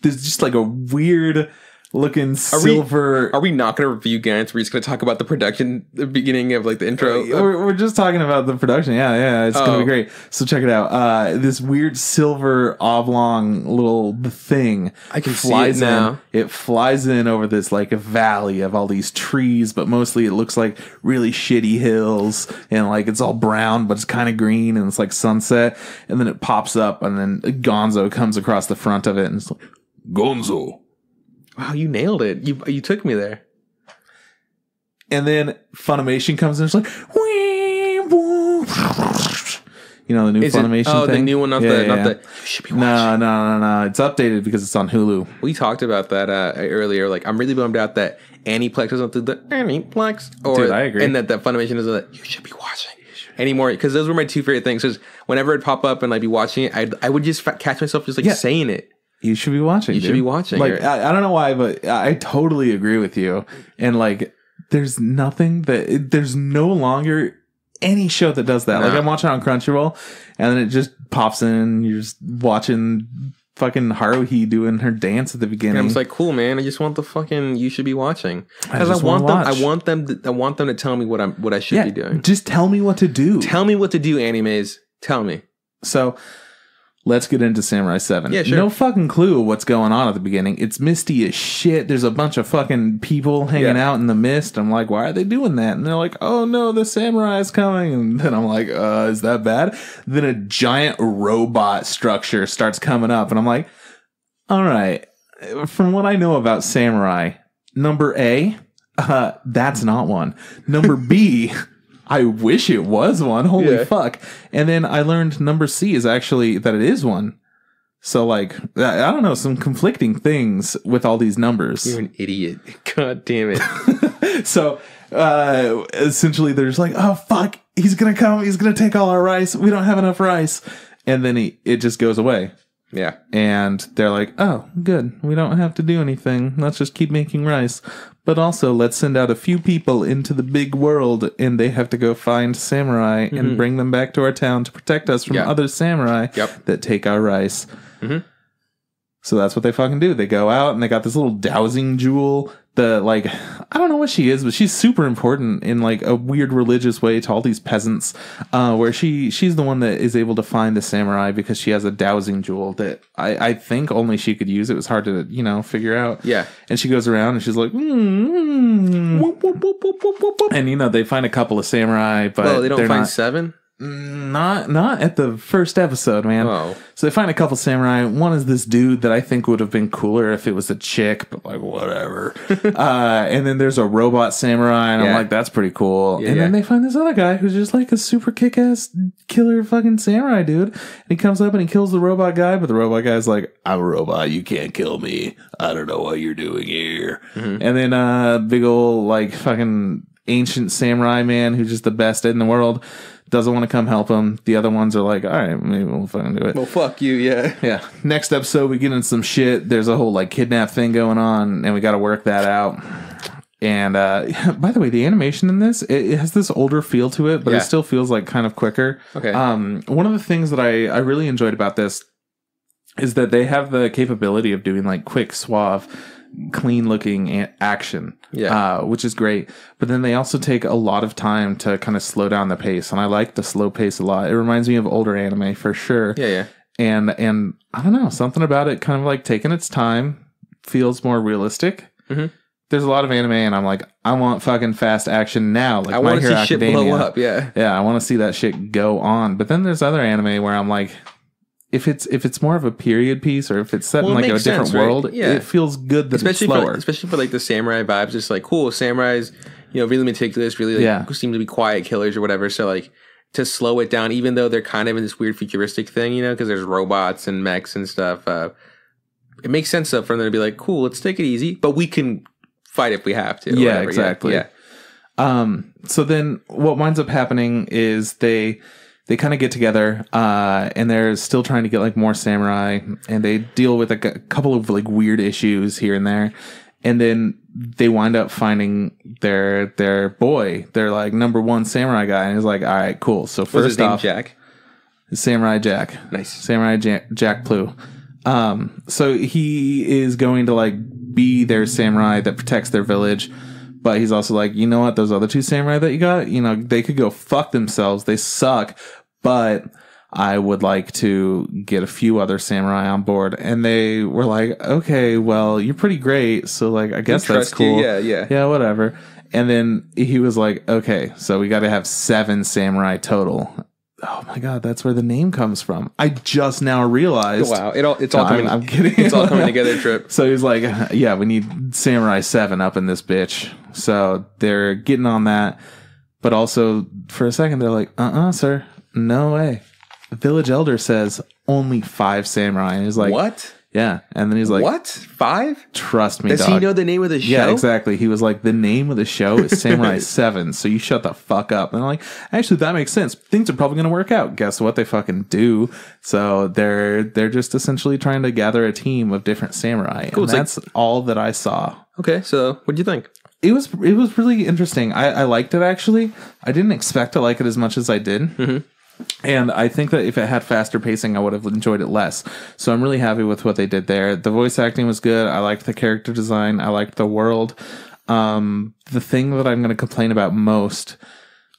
Speaker 2: There's just like a weird looking silver.
Speaker 1: Are we not going to review Gantz? We're just going to talk about the production, the beginning of like the intro.
Speaker 2: We're just talking about the production. Yeah, it's going to be great. So check it out. This weird silver oblong little thing.
Speaker 1: I can see it now.
Speaker 2: It flies in over this like a valley of all these trees, but mostly it looks like really shitty hills, and like it's all brown, but it's kind of green, and it's like sunset. And then it pops up, and then Gonzo comes across the front of it, and it's like, Gonzo.
Speaker 1: Wow, you nailed it. You took me there.
Speaker 2: And then Funimation comes in. It's like, you know, the new Funimation thing.
Speaker 1: The new one, not the. You should be watching.
Speaker 2: No. It's updated because it's on Hulu.
Speaker 1: We talked about that earlier. Like, I'm really bummed out that Aniplex doesn't do the Aniplex,
Speaker 2: Dude, I agree.
Speaker 1: and that Funimation doesn't. You should be watching anymore, because those were my two favorite things. Because whenever it'd pop up and I'd be watching it, I would just catch myself just like saying it.
Speaker 2: You should be watching.
Speaker 1: You should be watching.
Speaker 2: Like, I don't know why, but I totally agree with you. And like, there's no longer any show that does that. No. Like, I'm watching on Crunchyroll, and then it just pops in, and you're just watching fucking Haruhi doing her dance at the beginning.
Speaker 1: And I'm just like, cool, man. I just want the fucking you should be watching, because I want them to tell me what I should be doing.
Speaker 2: Just tell me what to do.
Speaker 1: Tell me what to do, animes. Tell me.
Speaker 2: So let's get into Samurai 7.
Speaker 1: Yeah, sure.
Speaker 2: No fucking clue what's going on at the beginning. It's misty as shit. There's a bunch of fucking people hanging out in the mist. I'm like, why are they doing that? And they're like, oh no, the samurai is coming. And then I'm like, is that bad? Then a giant robot structure starts coming up. And I'm like, all right, from what I know about samurai, number A, that's not one. Number B, I wish it was one. Holy fuck. And then I learned number C is actually that it is one. So, like, I don't know, some conflicting things with all these numbers.
Speaker 1: You're an idiot. God damn it.
Speaker 2: So, essentially, they're just like, oh, fuck, he's going to come. He's going to take all our rice. We don't have enough rice. And then it just goes away.
Speaker 1: Yeah.
Speaker 2: And they're like, oh, good. We don't have to do anything. Let's just keep making rice. But also, let's send out a few people into the big world, and they have to go find samurai and bring them back to our town to protect us from other samurai that take our rice. Mm-hmm. So that's what they fucking do. They go out, and they got this little dowsing jewel. Like, I don't know what she is, but she's super important in like a weird religious way to all these peasants, where she's the one that is able to find the samurai because she has a dowsing jewel that I think only she could use. It was hard to, figure out.
Speaker 1: Yeah.
Speaker 2: And she goes around and she's like, and they find a couple of samurai, but
Speaker 1: they don't find 7?
Speaker 2: Not at the first episode, man.
Speaker 1: Oh.
Speaker 2: So they find a couple samurai. One is this dude that I think would have been cooler if it was a chick, but like whatever. And then there's a robot samurai, and I'm like, that's pretty cool. Yeah, and then they find this other guy who's just like a super kick-ass killer fucking samurai dude. And he comes up and he kills the robot guy, but the robot guy's like, I'm a robot, you can't kill me. I don't know what you're doing here. Mm-hmm. And then big old like fucking ancient samurai man who's just the best in the world doesn't want to come help him. The other ones are like, all right, maybe we'll fucking do it.
Speaker 1: Well, fuck you, yeah.
Speaker 2: Yeah. Next episode, we get in some shit. There's a whole like kidnap thing going on, and we got to work that out. And by the way, the animation in this, it has this older feel to it, but it still feels like kind of quicker.
Speaker 1: Okay.
Speaker 2: One of the things that I really enjoyed about this is that they have the capability of doing like quick, suave, clean looking action, which is great. But then they also take a lot of time to kind of slow down the pace, and I like the slow pace a lot. It reminds me of older anime for sure.
Speaker 1: Yeah.
Speaker 2: And I don't know, something about it kind of like taking its time feels more realistic. Mm-hmm. There's a lot of anime, and I'm like, I want fucking fast action now. Like,
Speaker 1: I want to see shit blow up. Yeah,
Speaker 2: I want to see that shit go on. But then there's other anime where I'm like, if it's more of a period piece, or if it's set in like a different world, it feels good that it's slower.
Speaker 1: Especially for like the samurai vibes. It's like, cool, samurais, really meticulous, really like seem to be quiet killers or whatever. So like to slow it down, even though they're kind of in this weird futuristic thing, because there's robots and mechs and stuff. It makes sense for them to be like, cool, let's take it easy, but we can fight if we have to.
Speaker 2: Yeah, exactly. Yeah. So then what winds up happening is they kind of get together, and they're still trying to get like more samurai, and they deal with like a couple of like weird issues here and there. And then they wind up finding their boy, their like number one samurai guy, and he's like, all right, cool. So first
Speaker 1: his name
Speaker 2: off,
Speaker 1: Jack?
Speaker 2: Samurai Jack.
Speaker 1: Nice.
Speaker 2: Samurai Jack Plu. So he is going to like be their samurai that protects their village, but he's also like, you know what, those other two samurai that you got, you know, they could go fuck themselves. They suck, but I would like to get a few other samurai on board. And they were like, okay, well, you're pretty great. So like, I guess that's cool. Yeah, whatever. And then he was like, okay, so we got to have 7 samurai total. Oh my God, that's where the name comes from. I just now realized.
Speaker 1: Wow, it's all coming.
Speaker 2: I'm kidding.
Speaker 1: It's all coming together, Trip.
Speaker 2: So he's like, yeah, we need Samurai 7 up in this bitch. So they're getting on that. But also, for a second, they're like, sir, no way. The village elder says only 5 samurai. And he's like,
Speaker 1: what?
Speaker 2: Yeah. And then he's like,
Speaker 1: what? 5?
Speaker 2: Trust me,
Speaker 1: Does he know the name of the show?
Speaker 2: Yeah, exactly. He was like, the name of the show is Samurai 7, so you shut the fuck up. And I'm like, actually, that makes sense. Things are probably going to work out. Guess what? They fucking do. So they're just essentially trying to gather a team of different samurai. Cool. And that's all that I saw.
Speaker 1: Okay, so what do you think?
Speaker 2: It was really interesting. I liked it, actually. I didn't expect to like it as much as I did. Mm-hmm. And I think that if it had faster pacing, I would have enjoyed it less. So I'm really happy with what they did there. The voice acting was good. I liked the character design. I liked the world. The thing that I'm going to complain about most,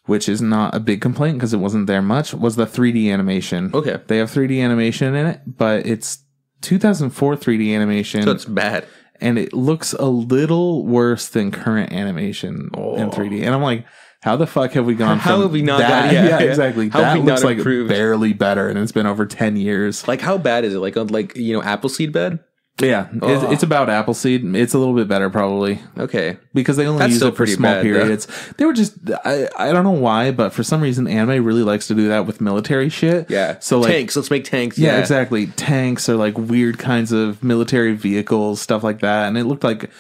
Speaker 2: which is not a big complaint because it wasn't there much, was the 3D animation.
Speaker 1: Okay.
Speaker 2: They have 3D animation in it, but it's 2004 3D animation.
Speaker 1: So it's bad.
Speaker 2: And it looks a little worse than current animation in 3D. And I'm like, how the fuck have we gone from
Speaker 1: how have we not
Speaker 2: that?
Speaker 1: Got,
Speaker 2: yeah, exactly.
Speaker 1: How
Speaker 2: that looks like
Speaker 1: improved?
Speaker 2: Barely better, and it's been over 10 years.
Speaker 1: Like, how bad is it? Like you know, Appleseed bed?
Speaker 2: Yeah, it's about Appleseed. It's a little bit better, probably.
Speaker 1: Okay.
Speaker 2: Because they only use it for small periods. Though. They were just, I don't know why, but for some reason, anime really likes to do that with military shit.
Speaker 1: Yeah.
Speaker 2: So like,
Speaker 1: tanks, let's make tanks.
Speaker 2: Yeah, exactly. Tanks or like weird kinds of military vehicles, stuff like that. And it looked like,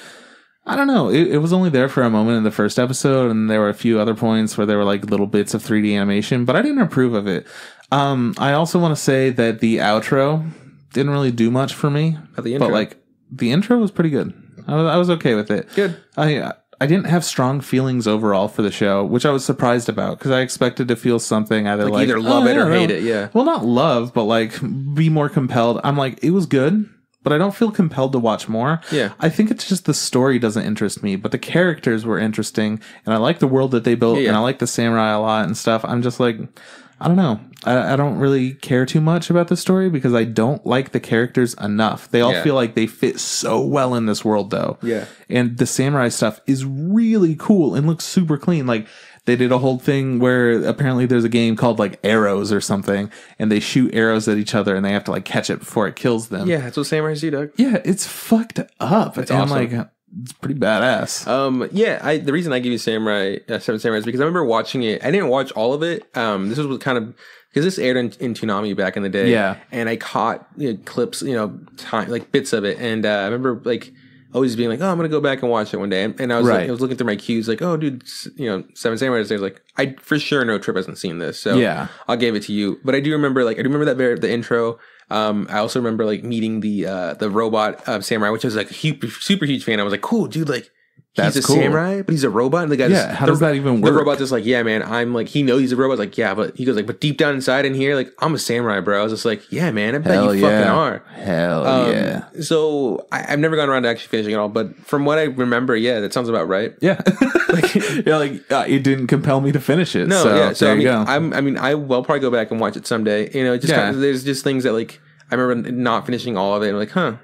Speaker 2: I don't know. It was only there for a moment in the first episode, and there were a few other points where there were like little bits of 3D animation, but I didn't approve of it. I also want to say that the outro didn't really do much for me, but like the intro was pretty good. I was okay with it.
Speaker 1: Good.
Speaker 2: I didn't have strong feelings overall for the show, which I was surprised about because I expected to feel something
Speaker 1: either love it or hate it. Yeah.
Speaker 2: Well, not love, but like be more compelled. I'm like, it was good, but I don't feel compelled to watch more.
Speaker 1: Yeah.
Speaker 2: I think it's just the story doesn't interest me, but the characters were interesting, and I like the world that they built, and I like the samurai a lot and stuff. I'm just like, I don't know. I don't really care too much about the story because I don't like the characters enough. They all feel like they fit so well in this world, though.
Speaker 1: Yeah.
Speaker 2: And the samurai stuff is really cool and looks super clean. Like, they did a whole thing where apparently there's a game called like Arrows or something, and they shoot arrows at each other and they have to like catch it before it kills them.
Speaker 1: Yeah, that's what samurais do, Doug.
Speaker 2: Yeah, it's fucked up.
Speaker 1: It's awesome.
Speaker 2: Like, it's pretty badass.
Speaker 1: The reason I give you Seven Samurai is because I remember watching it. I didn't watch all of it. This was kind of because this aired in Toonami back in the day.
Speaker 2: Yeah, and
Speaker 1: I caught clips, like bits of it, and I remember like always being like, oh, I'm gonna go back and watch it one day. And I was I was looking through my queues, like, oh, dude, Seven Samurai. I was like, I for sure know Trip hasn't seen this, so yeah, I'll give it to you. But I do remember the intro. I also remember like meeting the robot samurai, which I was like super huge fan. I was like, cool, dude, like he's a samurai, but he's a robot. And the guy,
Speaker 2: how does that even work?
Speaker 1: The robot's just like, yeah, man, I'm like, he knows he's a robot. I was like, yeah, but he goes like, but deep down inside in here, like, I'm a samurai, bro. I was just like, yeah, man, I bet you fucking are.
Speaker 2: Hell yeah.
Speaker 1: So I've never gone around to actually finishing it all, but from what I remember, yeah, that sounds about right.
Speaker 2: Yeah. It didn't compel me to finish it.
Speaker 1: No,
Speaker 2: so
Speaker 1: there
Speaker 2: you go.
Speaker 1: I will probably go back and watch it someday. There's just things that like I remember not finishing all of it. And like, huh?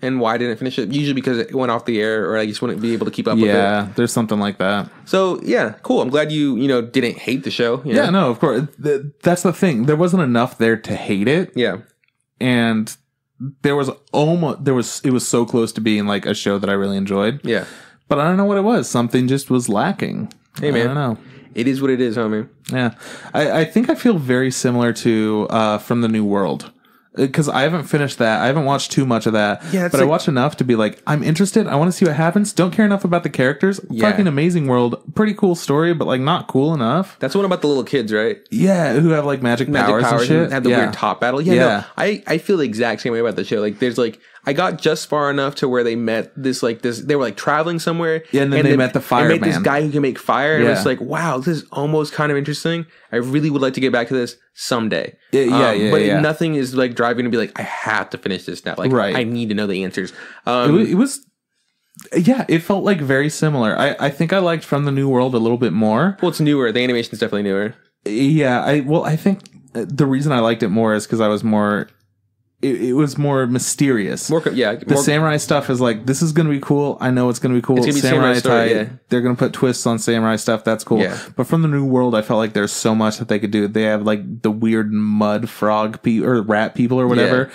Speaker 1: And why didn't I finish it? Usually because it went off the air, or I just wouldn't be able to keep up with it.
Speaker 2: Yeah, there's something like that.
Speaker 1: So yeah, cool. I'm glad you didn't hate the show.
Speaker 2: Yeah, no, of course. That's the thing. There wasn't enough there to hate it.
Speaker 1: Yeah,
Speaker 2: and it was so close to being like a show that I really enjoyed.
Speaker 1: Yeah,
Speaker 2: but I don't know what it was. Something just was lacking.
Speaker 1: Hey man,
Speaker 2: I don't know.
Speaker 1: It is what it is, homie.
Speaker 2: Yeah, I think I feel very similar to From the New World. Because I haven't finished that. I haven't watched too much of that. Yeah, but I watched enough to be like, I'm interested. I want to see what happens. Don't care enough about the characters. Yeah. Fucking amazing world. Pretty cool story, but like not cool enough.
Speaker 1: That's one about the little kids, right?
Speaker 2: Yeah, who have like magic powers and shit.
Speaker 1: And have the weird top battle. Yeah. No, I feel the exact same way about the show. Like there's like, I got just far enough to where they met this they were like traveling somewhere.
Speaker 2: Yeah, and then they met the fireman.
Speaker 1: They met this guy who can make fire. And it was like, wow, this is almost kind of interesting. I really would like to get back to this someday. But nothing is like driving to be like, I have to finish this now. Like, I need to know the answers.
Speaker 2: It was. Yeah, it felt like very similar. I think I liked From the New World a little bit more.
Speaker 1: Well, it's newer. The animation's definitely newer.
Speaker 2: Yeah, I think the reason I liked it more is because I was more... It was more mysterious. The samurai stuff is like, this is going to be cool. I know it's going to be cool. It's samurai story, they're going to put twists on samurai stuff. That's cool. Yeah. But From the New World, I felt like there's so much that they could do. They have like the weird mud frog or rat people or whatever. Yeah.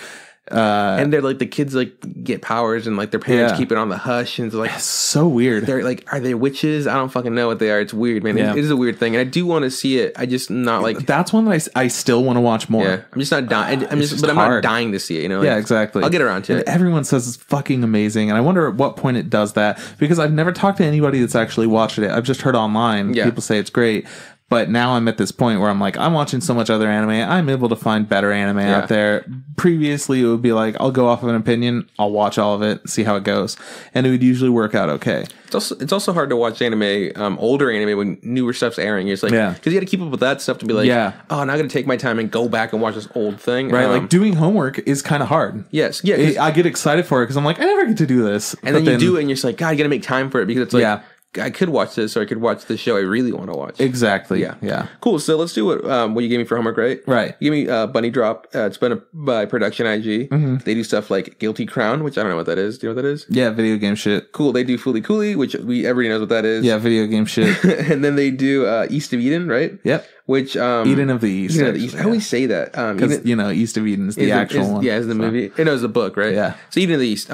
Speaker 1: And they're like the kids like get powers and like their parents keep it on the hush and it's like
Speaker 2: so weird.
Speaker 1: They're like, are they witches? I don't fucking know what they are. It's weird, man. It is a weird thing, and I do want to see it. I just not like
Speaker 2: that's one that I still want to watch more.
Speaker 1: Yeah, I'm just not dying. I'm not dying to see it. You know? Like,
Speaker 2: yeah, exactly.
Speaker 1: I'll get around to it.
Speaker 2: Everyone says it's fucking amazing, and I wonder at what point it does that because I've never talked to anybody that's actually watched it. I've just heard online people say it's great. But now I'm at this point where I'm like, I'm watching so much other anime. I'm able to find better anime out there. Previously, it would be like, I'll go off of an opinion. I'll watch all of it, see how it goes. And it would usually work out okay.
Speaker 1: It's also hard to watch anime, older anime, when newer stuff's airing. It's like, because you got to keep up with that stuff to be like, oh, now I got to take my time and go back and watch this old thing.
Speaker 2: Right, like doing homework is kind of hard.
Speaker 1: Yes, yeah.
Speaker 2: I get excited for it because I'm like, I never get to do this.
Speaker 1: And then you do it and you're just like, God, you got to make time for it because it's like, I could watch this, or I could watch the show I really want to watch.
Speaker 2: Exactly. Yeah. Cool.
Speaker 1: So let's do what you gave me for homework, right?
Speaker 2: Right.
Speaker 1: You gave me Bunny Drop. It's been by Production IG. Mm-hmm. They do stuff like Guilty Crown, which I don't know what that is. Do you know what that is?
Speaker 2: Yeah, video game shit.
Speaker 1: Cool. They do Fooly Cooly, which everybody knows what that is.
Speaker 2: Yeah, video game shit.
Speaker 1: And then they do East of Eden, right?
Speaker 2: Yep.
Speaker 1: Which
Speaker 2: Eden of the East.
Speaker 1: Eden of the East. I always say that
Speaker 2: because East of Eden is the actual one.
Speaker 1: Yeah, it's the movie. It knows the book, right?
Speaker 2: Yeah.
Speaker 1: So Eden of the East.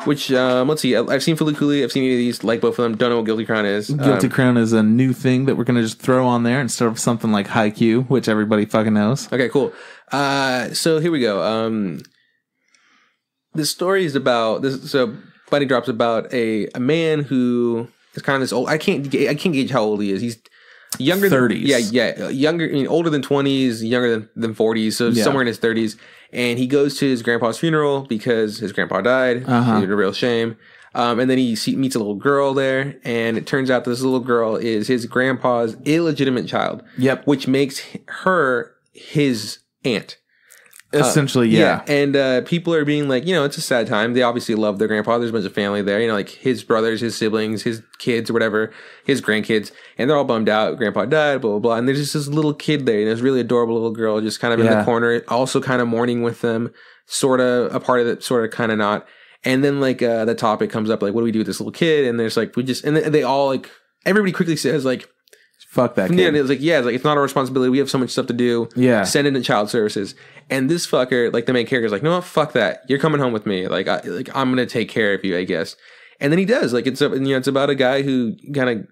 Speaker 1: Which let's see. I've seen Fooly Cooly. I've seen any of these. Like both of them. Don't know what Guilty Crown is.
Speaker 2: Guilty Crown is a new thing that we're gonna just throw on there instead of something like Haikyuu, which everybody fucking knows.
Speaker 1: Okay, cool. So here we go. The story is about this. So Bunny Drop's about a man who is kind of this old. I can't gauge how old he is. He's younger
Speaker 2: 30s.
Speaker 1: Than younger. I mean, older than 20s, younger than 40s. So somewhere in his 30s. And he goes to his grandpa's funeral because his grandpa died. It's a real shame. And then he meets a little girl there. And it turns out this little girl is his grandpa's illegitimate child.
Speaker 2: Yep.
Speaker 1: Which makes her his aunt.
Speaker 2: Essentially, yeah.
Speaker 1: And people are being like, it's a sad time. They obviously love their grandpa. There's a bunch of family there, like his brothers, his siblings, his kids or whatever, his grandkids. And they're all bummed out. Grandpa died, blah, blah, blah. And there's just this little kid there. And this really adorable little girl just kind of in the corner, also kind of mourning with them, sort of a part of it, sort of kind of not. And then like the topic comes up, like, what do we do with this little kid? And there's like, and they all like, everybody quickly says like,
Speaker 2: fuck that kid.
Speaker 1: Yeah, it's like, it's not our responsibility. We have so much stuff to do.
Speaker 2: Yeah.
Speaker 1: Send it to child services. And this fucker, like the main character, is like, no, fuck that. You're coming home with me. Like, I'm gonna take care of you, I guess. And then he does. Like, it's about a guy who kind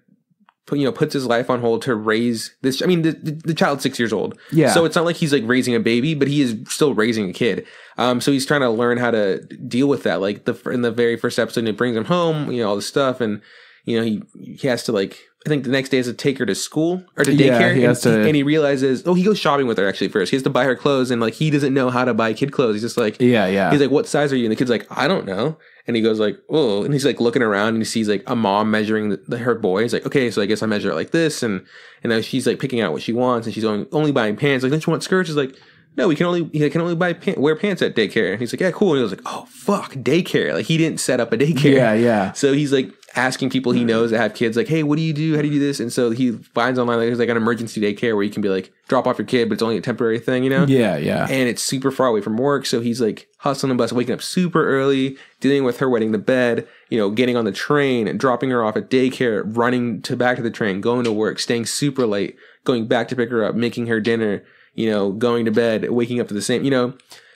Speaker 1: of puts his life on hold to raise this. I mean, the child's 6 years old.
Speaker 2: Yeah.
Speaker 1: So it's not like he's like raising a baby, but he is still raising a kid. So he's trying to learn how to deal with that. Like in the very first episode, it brings him home. All this stuff, and he has to like. I think the next day is to take her to school or to daycare. And he realizes, he goes shopping with her actually first. He has to buy her clothes and like he doesn't know how to buy kid clothes. He's just like, He's like, what size are you? And the kid's like, I don't know. And he goes like, oh, and he's like looking around and he sees like a mom measuring her boy. He's like, okay, so I guess I measure it like this. And now she's like picking out what she wants and she's only buying pants. Like, don't you want skirts? She's like, no, he can only wear pants at daycare. And he's like, yeah, cool. And he was like, oh, fuck, daycare. Like, he didn't set up a daycare.
Speaker 2: Yeah.
Speaker 1: So he's like asking people he knows that have kids, like, hey, what do you do? How do you do this? And so he finds online, like, there's like an emergency daycare where you can be like, drop off your kid, but it's only a temporary thing,
Speaker 2: Yeah.
Speaker 1: And it's super far away from work. So he's like hustling and busting, waking up super early, dealing with her wetting the bed, getting on the train and dropping her off at daycare, running back to the train, going to work, staying super late, going back to pick her up, making her dinner, going to bed, waking up to the same,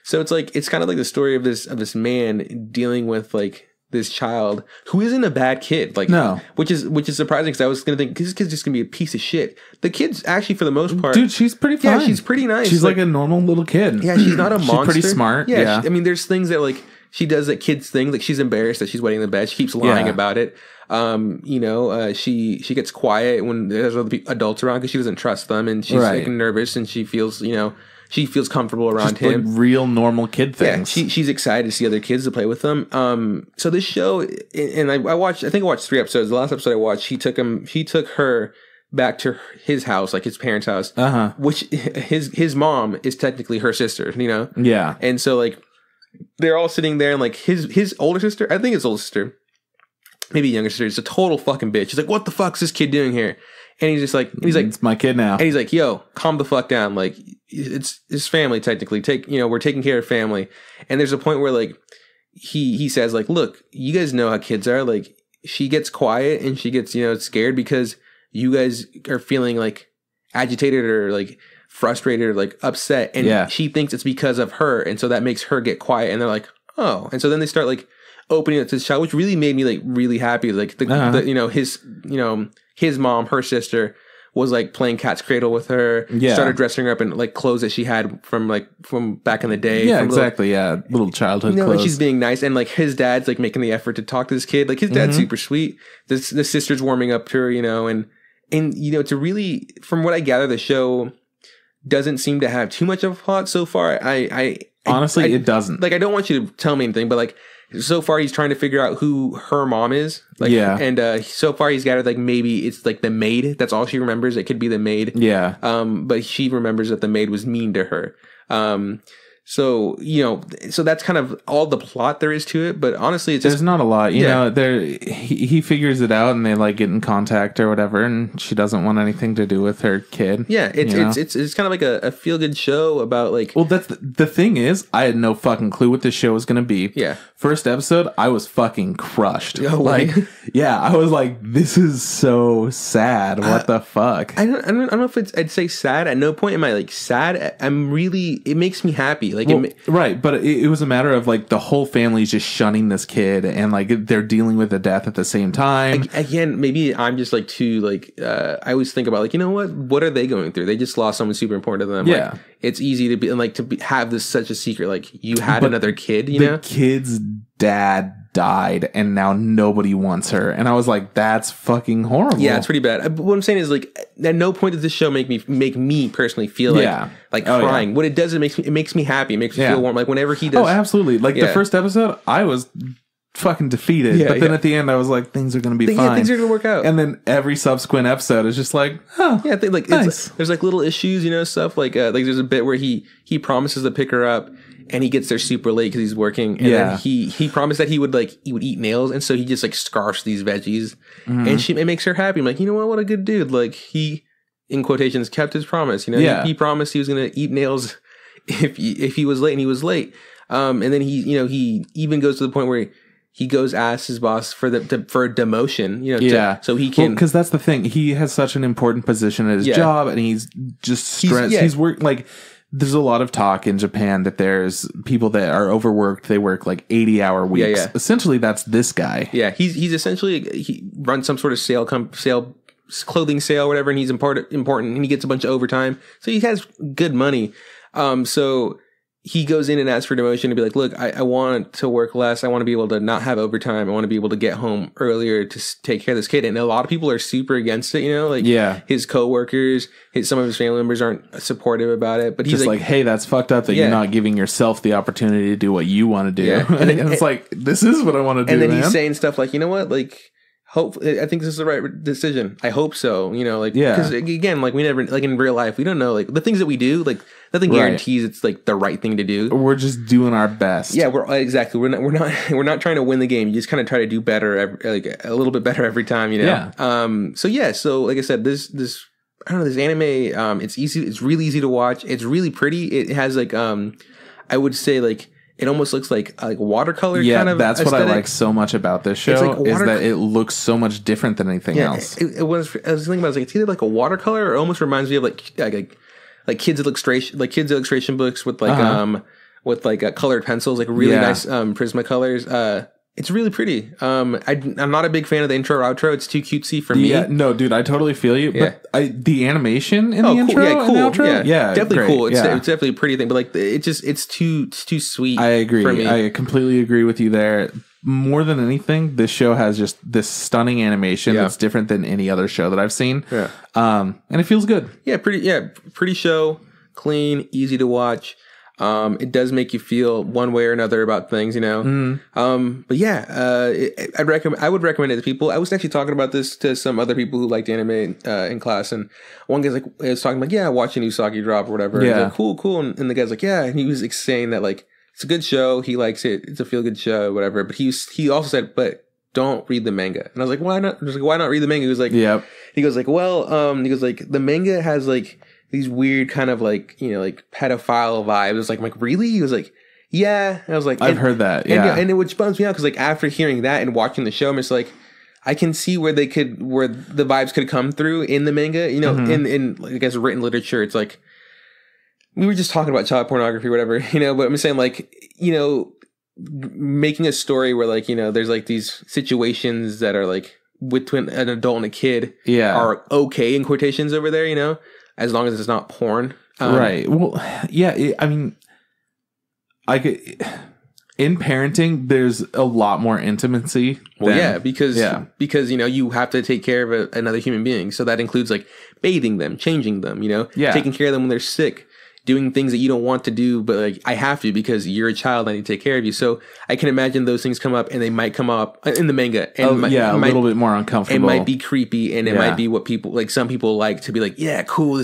Speaker 1: So it's like, it's kind of like the story of this man dealing with like this child who isn't a bad kid. Like,
Speaker 2: no.
Speaker 1: Which is surprising because I was going to think, this kid's just going to be a piece of shit. The kid's actually, for the most part.
Speaker 2: Dude, she's pretty fine.
Speaker 1: Yeah, she's pretty nice.
Speaker 2: She's like a normal little kid.
Speaker 1: Yeah, she's not a monster.
Speaker 2: She's pretty smart.
Speaker 1: Yeah. I mean, there's things that like, she does that kids thing. Like, she's embarrassed that she's wetting the bed. She keeps lying about it. She gets quiet when there's other adults around because she doesn't trust them, and she's like nervous, and she feels, she feels comfortable around
Speaker 2: just
Speaker 1: him.
Speaker 2: Like real normal kid things.
Speaker 1: Yeah, she's excited to see other kids to play with them. So this show, and I watched 3 episodes. The last episode I watched, he took her back to his house, like his parents' house, which his mom is technically her sister, you know?
Speaker 2: Yeah.
Speaker 1: And so like they're all sitting there, and like his older sister, I think his older sister, maybe younger sister, is a total fucking bitch. He's like, what the fuck's this kid doing here? And he's like,
Speaker 2: it's my kid now.
Speaker 1: And he's like, yo, calm the fuck down. Like, it's his family technically. We're taking care of family. And there's a point where like he says like, look, you guys know how kids are. Like, she gets quiet and she gets, scared because you guys are feeling like agitated or like frustrated or like upset. And she thinks it's because of her. And so that makes her get quiet. And they're like, oh. And so then they start like opening up this child, which really made me like really happy. Like his mom, her sister, was like playing cat's cradle with her. Yeah. Started dressing her up in like clothes that she had from back in the day.
Speaker 2: Yeah, exactly. Little childhood clothes.
Speaker 1: And she's being nice. And like his dad's like making the effort to talk to this kid. Like his dad's super sweet. The sister's warming up to her, and it's a really, from what I gather, the show doesn't seem to have too much of a plot so far.
Speaker 2: Honestly, it doesn't.
Speaker 1: Like, I don't want you to tell me anything, but like, so far he's trying to figure out who her mom is. Like, and so far he's gathered like maybe it's like the maid. That's all she remembers. It could be the maid.
Speaker 2: Yeah.
Speaker 1: But she remembers that the maid was mean to her. So that's kind of all the plot there is to it. But honestly,
Speaker 2: there's not a lot. You know, he figures it out, and they like get in contact or whatever, and she doesn't want anything to do with her kid.
Speaker 1: Yeah, it's kind of like a feel good show about like.
Speaker 2: Well, that's the thing is, I had no fucking clue what this show was going to be.
Speaker 1: Yeah.
Speaker 2: First episode, I was fucking crushed.
Speaker 1: Oh,
Speaker 2: like, yeah, I was like, this is so sad. What the fuck?
Speaker 1: I don't know if I'd say sad. At no point am I like sad. It makes me happy. Like,
Speaker 2: right, but it was a matter of like the whole family's just shunning this kid, and like they're dealing with the death at the same time.
Speaker 1: Again, maybe I'm just like too like I always think about like, you know what are they going through? They just lost someone super important to them.
Speaker 2: Yeah,
Speaker 1: like, it's easy to be and like have this such a secret. Like you had another kid. The
Speaker 2: kid's dad died, and now nobody wants her. And I was like, that's fucking horrible.
Speaker 1: Yeah, it's pretty bad. But what I'm saying is like, at no point does this show make me personally feel like crying. Yeah. What it does, it makes me happy. It makes me feel warm. Like whenever he does.
Speaker 2: Oh, absolutely. Like the first episode, I was fucking defeated. But then at the end, I was like, things are going to be fine.
Speaker 1: Things are going to work out.
Speaker 2: And then every subsequent episode is just like, oh, yeah,
Speaker 1: like nice. There's like little issues, stuff like there's a bit where he promises to pick her up. And he gets there super late because he's working. And then he promised that he would eat nails. And so he just like scarfs these veggies. And it makes her happy. I'm like, you know what a good dude. Like he, in quotations, kept his promise. He promised he was going to eat nails if he was late, and he was late. And then he even goes to the point where he goes ask his boss for a demotion. So he can,
Speaker 2: because that's the thing. He has such an important position at his job, and he's just stressed. He's working like. There's a lot of talk in Japan that there's people that are overworked. They work like 80-hour weeks. Yeah. Essentially, that's this guy.
Speaker 1: Yeah, he's essentially, he runs some sort of clothing sale, or whatever, and he's important, and he gets a bunch of overtime. So he has good money. So he goes in and asks for demotion to be like, look, I want to work less. I want to be able to not have overtime. I want to be able to get home earlier to take care of this kid. And a lot of people are super against it, his coworkers, some of his family members aren't supportive about it. But he's
Speaker 2: just like, hey, that's fucked up that you're not giving yourself the opportunity to do what you want to do. Yeah. And it's like, this is what I want to do.
Speaker 1: And then he's saying stuff like, you know what, like, I think this is the right decision. I hope so. Because again, like we never, like in real life, we don't know, like the things that we do, like nothing guarantees it's like the right thing to do.
Speaker 2: We're just doing our best.
Speaker 1: Yeah, we're not trying to win the game. You just kind of try to do better, like a little bit better every time. Yeah. So like I said, this I don't know, this anime. It's easy. It's really easy to watch. It's really pretty. It has like I would say like. It almost looks like watercolor kind of
Speaker 2: that's
Speaker 1: aesthetic.
Speaker 2: What I like so much about this show is that it looks so much different than anything else.
Speaker 1: I was thinking about it, it's like, it's either like a watercolor or it almost reminds me of like kids illustration books with like colored pencils, like really nice Prismacolors. It's really pretty. I'm not a big fan of the intro or outro. It's too cutesy for me.
Speaker 2: Yeah, no, dude, I totally feel you.
Speaker 1: Yeah.
Speaker 2: But the animation in the intro and the outro,
Speaker 1: definitely
Speaker 2: great.
Speaker 1: Cool. It's definitely a pretty thing, but like it's too sweet.
Speaker 2: I agree.
Speaker 1: For me.
Speaker 2: I completely agree with you there. More than anything, this show has just this stunning animation that's different than any other show that I've seen. Yeah. And it feels good.
Speaker 1: Yeah, pretty show. clean, easy to watch. It does make you feel one way or another about things, you know. But yeah, I would recommend it to people. I was actually talking about this to some other people who liked anime in class, and one guy's like, I was talking like, yeah, watch a new Usagi drop or whatever. And he's like, cool, and the guy's like, yeah, and he was like, saying that like it's a good show, he likes it, it's a feel good show, whatever. But he also said, but don't read the manga. And I was like, why not? I was like, why not read the manga? He was like, he goes like, well, he goes like, the manga has like these weird kind of like, you know, like pedophile vibes. I was like, really? He was like, yeah. And I was like,
Speaker 2: I've heard that. Yeah.
Speaker 1: And it which bums me out because like after hearing that and watching the show, I'm just like, I can see where the vibes could come through in the manga. You know, in I guess written literature, it's like we were just talking about child pornography or whatever, you know, but I'm saying like, you know, making a story where like, you know, there's like these situations that are like between an adult and a kid are okay in quotations over there, you know, as long as it's not porn.
Speaker 2: Right. Well, yeah, I mean, in parenting, there's a lot more intimacy.
Speaker 1: Well, because you know, you have to take care of another human being. So that includes like bathing them, changing them, you know, taking care of them when they're sick, doing things that you don't want to do, but like I have to because you're a child. I need to take care of you. So I can imagine those things come up, and they might come up in the manga. And
Speaker 2: a little bit more uncomfortable.
Speaker 1: It might be creepy, and it might be what people like. Some people like to be like, yeah, cool.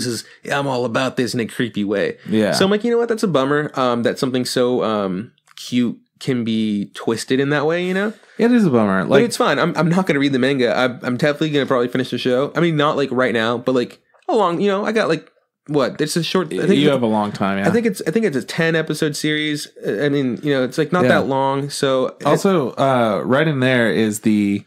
Speaker 1: I'm all about this in a creepy way. Yeah. So I'm like, you know what? That's a bummer. That something so cute can be twisted in that way. You know.
Speaker 2: It is a bummer.
Speaker 1: Like, but it's fine. I'm not going to read the manga. I'm definitely going to probably finish the show. I mean, not like right now, but like along. You know, I got like. What? It's a short. I think
Speaker 2: you have a long time. Yeah.
Speaker 1: I think it's a 10 episode series. I mean, you know, it's like not that long. So
Speaker 2: also, right in there is the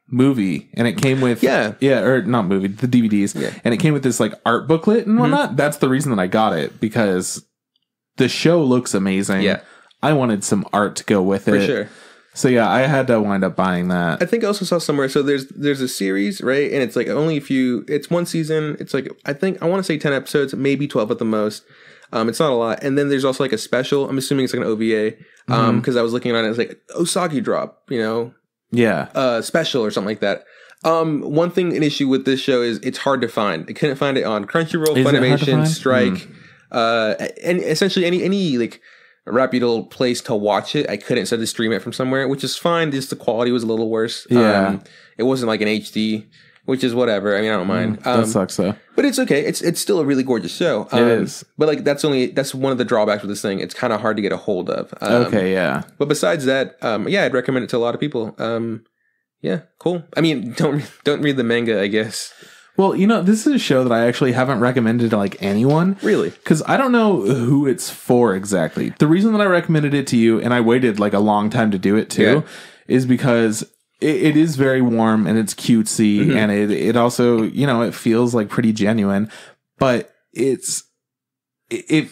Speaker 2: movie, and it came with or not movie, the DVDs, and it came with this like art booklet and whatnot. That's the reason that I got it, because the show looks amazing. Yeah, I wanted some art to go with it
Speaker 1: for sure.
Speaker 2: So yeah, I had to wind up buying that.
Speaker 1: I think I also saw somewhere. So there's a series, right? And it's like only a few. It's one season. It's like I want to say 10 episodes, maybe 12 at the most. It's not a lot. And then there's also like a special. I'm assuming it's like an OVA. Because I was looking at it, it's like Usagi drop. You know, special or something like that. One thing, an issue with this show is it's hard to find. I couldn't find it on Crunchyroll, Funimation, Strike, and essentially any like a reputable place to watch it. I couldn't, so I had to stream it from somewhere, which is fine. Just the quality was a little worse. It wasn't like an HD, which is whatever. I mean, I don't mind.
Speaker 2: That sucks though.
Speaker 1: But it's okay. It's still a really gorgeous show.
Speaker 2: It is.
Speaker 1: But like that's one of the drawbacks with this thing. It's kind of hard to get a hold of. But besides that, I'd recommend it to a lot of people. Yeah, cool. I mean, don't read the manga, I guess.
Speaker 2: Well, you know, this is a show that I actually haven't recommended to like anyone.
Speaker 1: Really?
Speaker 2: Because I don't know who it's for exactly. The reason that I recommended it to you, and I waited like a long time to do it too, is because it is very warm and it's cutesy, and it also, you know, it feels like pretty genuine, but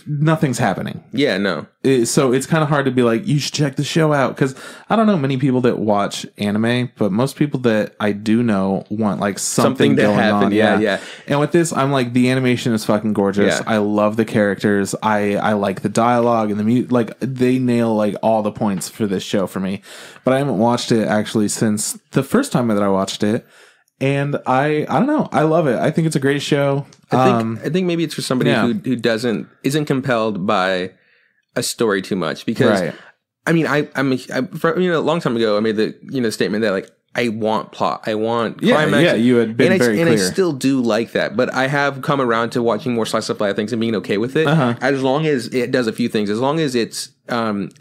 Speaker 2: nothing's happening.
Speaker 1: Yeah, no.
Speaker 2: So it's kind of hard to be like, you should check the show out, because I don't know many people that watch anime, but most people that I do know want like something going on. Yeah. And with this, I'm like, the animation is fucking gorgeous. I love the characters. I like the dialogue and the music. Like, they nail like all the points for this show for me. But I haven't watched it actually since the first time that I watched it. And I don't know. I love it. I think it's a great show.
Speaker 1: I think maybe it's for somebody who isn't compelled by a story too much, because I mean, a long time ago I made the statement that like I want plot, I want climax.
Speaker 2: Yeah, you had been very clear.
Speaker 1: And I still do like that, but I have come around to watching more slice of life things and being okay with it, as long as it does a few things, as long as it's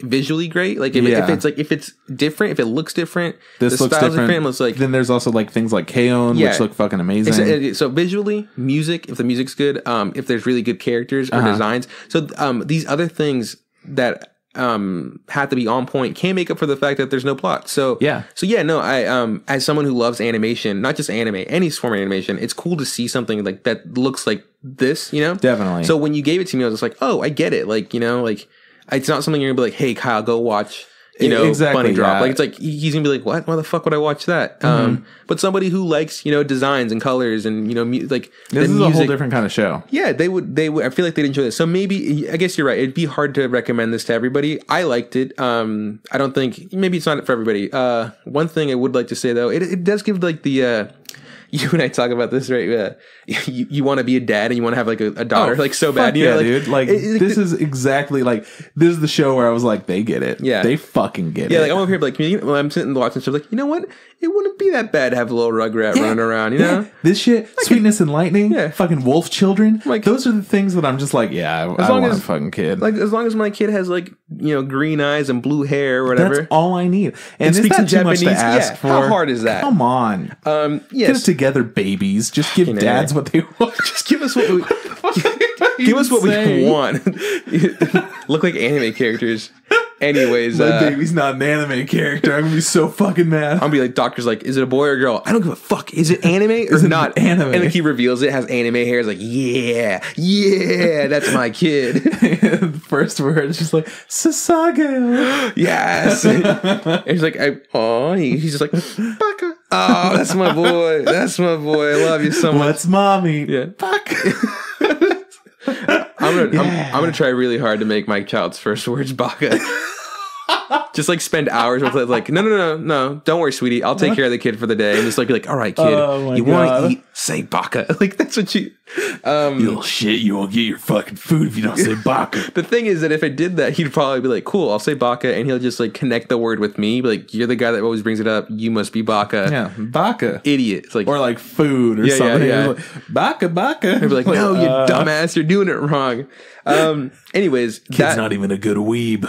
Speaker 1: visually great. Like if it's different, if it looks different,
Speaker 2: this looks different. It's like, then there's also like things like K-On! Which look fucking amazing.
Speaker 1: So visually, music, if the music's good, if there's really good characters or designs. So these other things that have to be on point can't make up for the fact that there's no plot. I as someone who loves animation, not just anime, any form of animation, it's cool to see something like that looks like this, you know?
Speaker 2: Definitely.
Speaker 1: So when you gave it to me, I was just like, oh, I get it. Like, you know, like it's not something you're gonna be like, hey Kyle, go watch, you know, Bunny Drop. Like, it's like he's gonna be like, what? Why the fuck would I watch that? But somebody who likes, you know, designs and colors and, you know, like
Speaker 2: this is a whole different kind of show.
Speaker 1: Yeah, they would. I feel like they'd enjoy this. So maybe, I guess you're right. It'd be hard to recommend this to everybody. I liked it. I don't think maybe it's not for everybody. One thing I would like to say though, it does give like the you and I talk about this, right? You want to be a dad and you want to have like a daughter, like so bad.
Speaker 2: Yeah,
Speaker 1: like,
Speaker 2: dude. Like this is exactly like this is the show where I was like, they get it.
Speaker 1: Yeah,
Speaker 2: they fucking get it.
Speaker 1: Yeah, like I'm over here, like when I'm sitting watching stuff, like you know what? It wouldn't be that bad to have a little Rugrat running around, you know?
Speaker 2: This shit, Sweetness and Lightning, fucking Wolf Children,
Speaker 1: like
Speaker 2: those are the things that I'm just like, I want a fucking kid.
Speaker 1: Like as long as my kid has like green eyes and blue hair or whatever,
Speaker 2: that's all I need. And is that too much to ask for?
Speaker 1: How hard is that?
Speaker 2: Come on,
Speaker 1: yes.
Speaker 2: Get it together, babies. Just give dads what they want.
Speaker 1: Just give us what we give us what we want. Look like anime characters. Anyways,
Speaker 2: my baby's not an anime character. I'm gonna be so fucking mad.
Speaker 1: I'm gonna be like, doctor's like, is it a boy or a girl? I don't give a fuck. Is it anime or not?
Speaker 2: Anime.
Speaker 1: And then he reveals it has anime hair. It's like, yeah, that's my kid.
Speaker 2: The first word is just like Sasage.
Speaker 1: Yes. And he's like, he's just like, Baka. Oh, that's my boy. That's my boy. I love you so much.
Speaker 2: What's mommy?
Speaker 1: Yeah.
Speaker 2: Baka.
Speaker 1: I'm gonna try really hard to make my child's first words Baka. Just like spend hours with it, like no, don't worry, sweetie, I'll take care of the kid for the day, and just like be like, all right, kid, you want to eat? Say Baka. Like that's what you.
Speaker 2: You little shit, you won't get your fucking food if you don't say Baka.
Speaker 1: The thing is that if I did that, he'd probably be like, cool, I'll say Baka, and he'll just like connect the word with me, be like, you're the guy that always brings it up, you must be Baka.
Speaker 2: Yeah, Baka.
Speaker 1: Idiot. It's like,
Speaker 2: or like food or something.
Speaker 1: Yeah.
Speaker 2: Like, Baka.
Speaker 1: I'd be like, no, you dumbass, you're doing it wrong. Anyways,
Speaker 2: kid's not even a good weeb.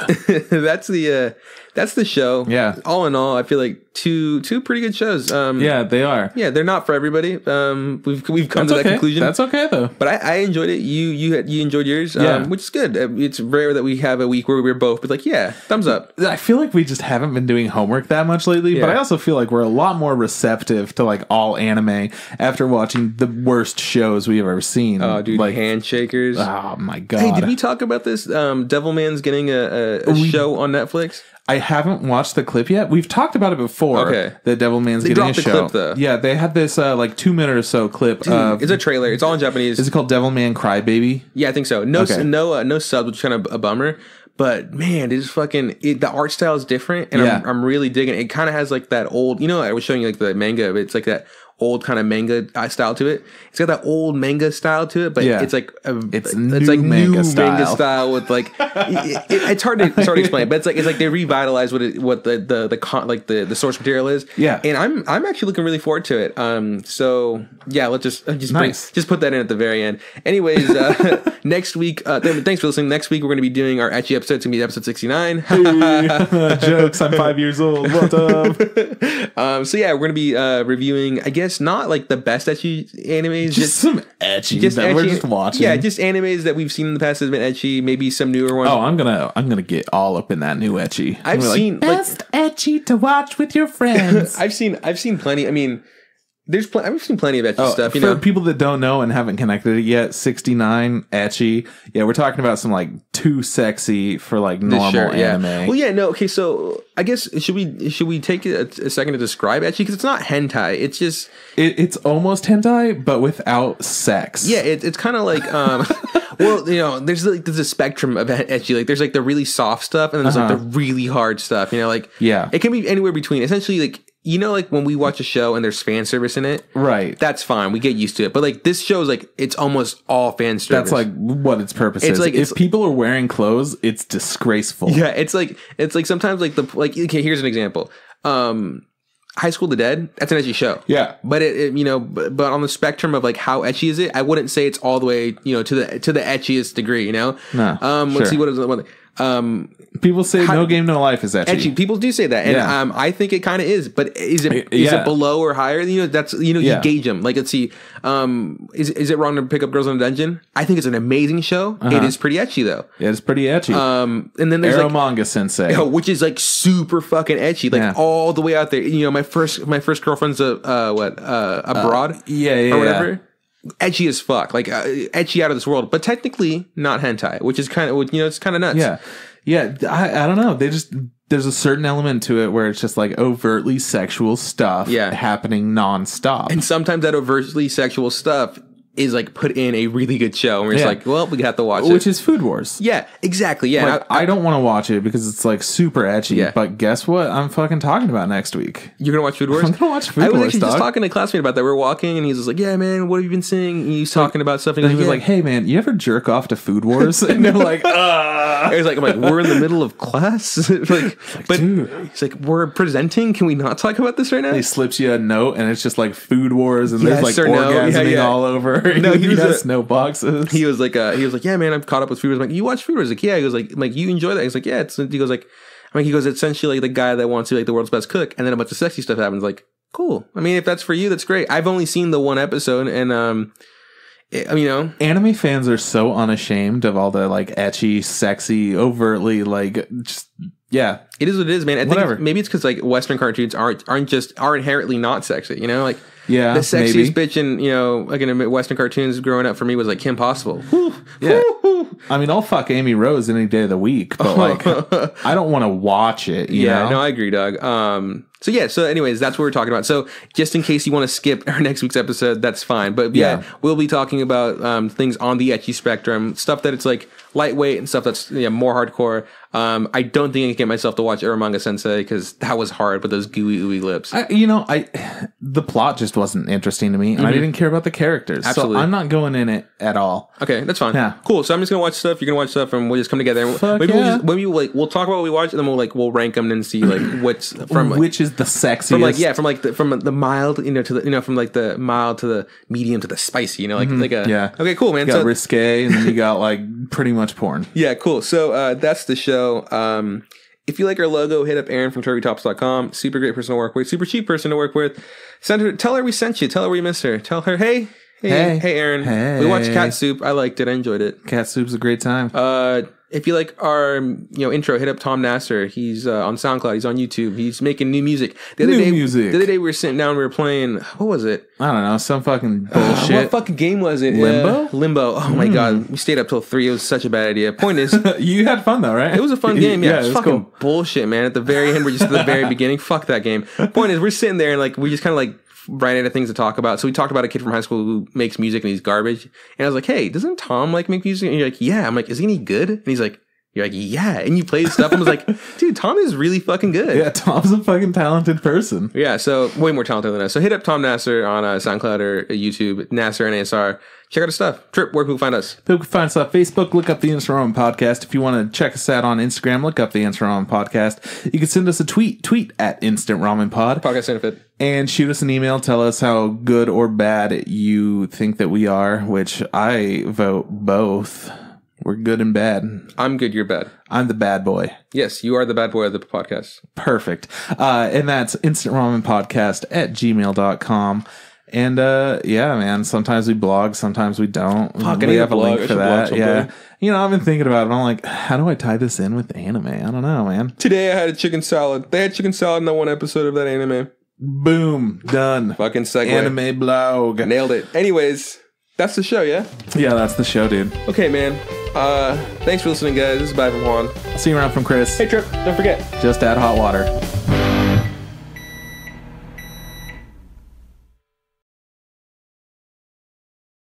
Speaker 1: That's the show.
Speaker 2: Yeah.
Speaker 1: All in all, I feel like two pretty good shows.
Speaker 2: Yeah, they are.
Speaker 1: Yeah, they're not for everybody. We've come to that conclusion.
Speaker 2: That's okay though.
Speaker 1: But I enjoyed it. You enjoyed yours, which is good. It's rare that we have a week where we're both but like, yeah, thumbs up.
Speaker 2: I feel like we just haven't been doing homework that much lately, but I also feel like we're a lot more receptive to like all anime after watching the worst shows we've ever seen.
Speaker 1: Oh, dude,
Speaker 2: like
Speaker 1: Handshakers.
Speaker 2: Oh my god.
Speaker 1: Hey, did we talk about this? Devilman's getting a show on Netflix.
Speaker 2: I haven't watched the clip yet. We've talked about it before. Okay. That Devilman's getting a show. They dropped the clip, though. Yeah, they had this like 2 minute or so clip.
Speaker 1: Dude, it's a trailer. It's all in Japanese.
Speaker 2: Is it called Devilman Crybaby?
Speaker 1: Yeah, I think so. No sub, which is kind of a bummer. But man, it's fucking the art style is different, and I'm really digging it. It kind of has like that old, I was showing you like the manga, but it's like that old kind of manga style to it. It's got that old manga style to it, but it's like
Speaker 2: it's like manga style
Speaker 1: with like it's hard to explain, but it's like they revitalized what the source material is.
Speaker 2: Yeah,
Speaker 1: and I'm actually looking really forward to it. So yeah, let's just put that in at the very end. Anyways, next week, thanks for listening. Next week we're going to be doing our ecchi episode. It's going to be episode 69.
Speaker 2: Hey, jokes. I'm 5 years old. What up?
Speaker 1: So yeah, we're going to be reviewing, I guess, not like the best ecchi animes,
Speaker 2: just some ecchi that we're just watching.
Speaker 1: Yeah, just animes that we've seen in the past that have been ecchi, maybe some newer ones.
Speaker 2: Oh, I'm gonna get all up in that new ecchi.
Speaker 1: I've seen
Speaker 2: best ecchi to watch with your friends.
Speaker 1: I've seen plenty. I mean, I've seen plenty of ecchi stuff.
Speaker 2: For people that don't know and haven't connected it yet, 69 ecchi. Yeah, we're talking about some like too sexy for like normal anime.
Speaker 1: Well, yeah, no. Okay, so I guess should we take a second to describe ecchi, because it's not hentai. It's just
Speaker 2: it's almost hentai but without sex.
Speaker 1: Yeah, it's kind of like well, there's a spectrum of ecchi. Like there's like the really soft stuff, and then there's like the really hard stuff. It can be anywhere between. Essentially, like. Like when we watch a show and there's fan service in it,
Speaker 2: right?
Speaker 1: That's fine. We get used to it. But like this show is like it's almost all fan service.
Speaker 2: That's like what its purpose is. Like if people are wearing clothes, it's disgraceful.
Speaker 1: Yeah, it's like sometimes like okay, here's an example. High School of the Dead, that's an ecchi show.
Speaker 2: Yeah,
Speaker 1: but but on the spectrum of like how ecchi is it, I wouldn't say it's all the way to the etchiest degree.
Speaker 2: No.
Speaker 1: Let's see what is one.
Speaker 2: People say No Game No Life is ecchi.
Speaker 1: People do say that, and I think it kind of is. But is it below or higher? That's you gauge them. Like let's see, is it wrong to pick up Girls in a Dungeon? I think it's an amazing show. It is pretty ecchi though.
Speaker 2: Yeah, it's pretty ecchi.
Speaker 1: And then there's
Speaker 2: Arrow Manga Sensei,
Speaker 1: which is like super fucking ecchi, like all the way out there. My first girlfriend's abroad, or whatever. Ecchi as fuck, like ecchi out of this world, but technically not hentai, which is kind of it's kind of nuts.
Speaker 2: Yeah. I don't know. There's a certain element to it where it's just like overtly sexual stuff happening nonstop,
Speaker 1: and sometimes that overtly sexual stuff is like put in a really good show, and we're just like, well, we have to watch it.
Speaker 2: Which is Food Wars.
Speaker 1: Yeah, exactly. Yeah,
Speaker 2: like, I don't want to watch it because it's like super etchy. Yeah. But guess what? I'm fucking talking about next week.
Speaker 1: You're gonna watch Food Wars?
Speaker 2: I'm gonna watch Food Wars.
Speaker 1: I was actually just talking to a classmate about that. We were walking, and he's just like, "Yeah, man, what have you been seeing?" And he's talking about stuff, and
Speaker 2: he was like, "Hey, man, you ever jerk off to Food Wars?" And they're like,
Speaker 1: He's like, "I'm like, we're in the middle of class." But dude. He's like, "We're presenting. Can we not talk about this right now?"
Speaker 2: He slips you a note, and it's just like Food Wars, and there's like orgasming all over.
Speaker 1: No, he has
Speaker 2: no boxes.
Speaker 1: He was like, yeah, man, I'm caught up with Food Wars. I'm like, you watch Food Wars? Like, yeah. He goes like, you enjoy that? He's like, yeah. He goes like, essentially like the guy that wants to be like the world's best cook, and then a bunch of sexy stuff happens. Like, cool. I mean, if that's for you, that's great. I've only seen the one episode, and
Speaker 2: anime fans are so unashamed of all the like ecchi, sexy, overtly like just. Yeah,
Speaker 1: it is what it is, man. I think maybe it's because like Western cartoons are inherently not sexy, the sexiest bitch in like in Western cartoons growing up for me was like Kim Possible.
Speaker 2: Yeah, I mean, I'll fuck Amy Rose any day of the week, but like I don't want to watch it. You know?
Speaker 1: No, I agree, Doug. So anyways, that's what we're talking about. So just in case you want to skip our next week's episode, that's fine. But yeah, we'll be talking about things on the ecchi spectrum, stuff that it's like lightweight and stuff that's more hardcore. I don't think I can get myself to watch Eromanga Sensei because that was hard with those gooey ooey lips.
Speaker 2: The plot just wasn't interesting to me, and I didn't care about the characters.
Speaker 1: Absolutely.
Speaker 2: So I'm not going in it at all.
Speaker 1: Okay, that's fine.
Speaker 2: Yeah,
Speaker 1: cool. So I'm just gonna watch stuff. You're gonna watch stuff, and we'll just come together. We'll talk about what we watch, and then we'll rank them and see like what's from
Speaker 2: which is the sexiest.
Speaker 1: From the mild, to the from like the mild to the medium to the spicy. Okay, cool, man.
Speaker 2: You got risque, and then you got like pretty much porn.
Speaker 1: Yeah, cool. So that's the show. If you like our logo, hit up Erin from TurbyTops.com. Super great person to work with. Super cheap person to work with. Tell her we sent you. Tell her we missed her. Tell her, hey, Erin.
Speaker 2: Hey.
Speaker 1: We watched Cat Soup. I liked it. I enjoyed it.
Speaker 2: Cat Soup's a great time.
Speaker 1: If you like our intro, hit up Tom Nasser. He's on SoundCloud. He's on YouTube. He's making new music. The other day we were sitting down. We were playing. What was it?
Speaker 2: I don't know. Some fucking bullshit.
Speaker 1: What fucking game was it? Limbo. Oh my god. We stayed up till 3. It was such a bad idea. Point is,
Speaker 2: you had fun though, right?
Speaker 1: It was a fun game. Yeah, it was fucking cool. Bullshit, man. At the very end, we're just at the very beginning. Fuck that game. Point is, we're sitting there and like we just kind of like ran out of things to talk about. So we talked about a kid from high school who makes music and he's garbage. And I was like, hey, doesn't Tom like make music? And you're like, yeah. I'm like, is he any good? And he's like, you're like, yeah. And you play stuff. I was like, dude, Tom is really fucking good.
Speaker 2: Yeah, Tom's a fucking talented person.
Speaker 1: Yeah, so way more talented than us. So hit up Tom Nasser on SoundCloud or YouTube, Nasser and ASR. Check out his stuff. Trip, where can we find us?
Speaker 2: People can find us on Facebook. Look up the Instant Ramen Podcast. If you want to check us out on Instagram, look up the Instant Ramen Podcast. You can send us a tweet at Instant Ramen Pod.
Speaker 1: Podcast benefit.
Speaker 2: And shoot us an email. Tell us how good or bad you think that we are, which I vote both. We're good and bad.
Speaker 1: I'm good, you're bad.
Speaker 2: I'm the bad boy.
Speaker 1: Yes, you are the bad boy of the podcast.
Speaker 2: Perfect. And that's instantramenpodcast@gmail.com. And yeah, man, sometimes we blog, sometimes we don't. We have a link for that. Yeah. I've been thinking about it. I'm like, how do I tie this in with anime? I don't know, man.
Speaker 1: Today I had a chicken salad. They had chicken salad in that one episode of that anime.
Speaker 2: Boom. Done.
Speaker 1: Fucking segue.
Speaker 2: Anime blog.
Speaker 1: Nailed it. Anyways, that's the show, yeah?
Speaker 2: Yeah, that's the show, dude.
Speaker 1: Okay, man. Thanks for listening, guys. This is Bye from Juan.
Speaker 2: See you around from Chris.
Speaker 1: Hey, Trip. Don't forget.
Speaker 2: Just add hot water.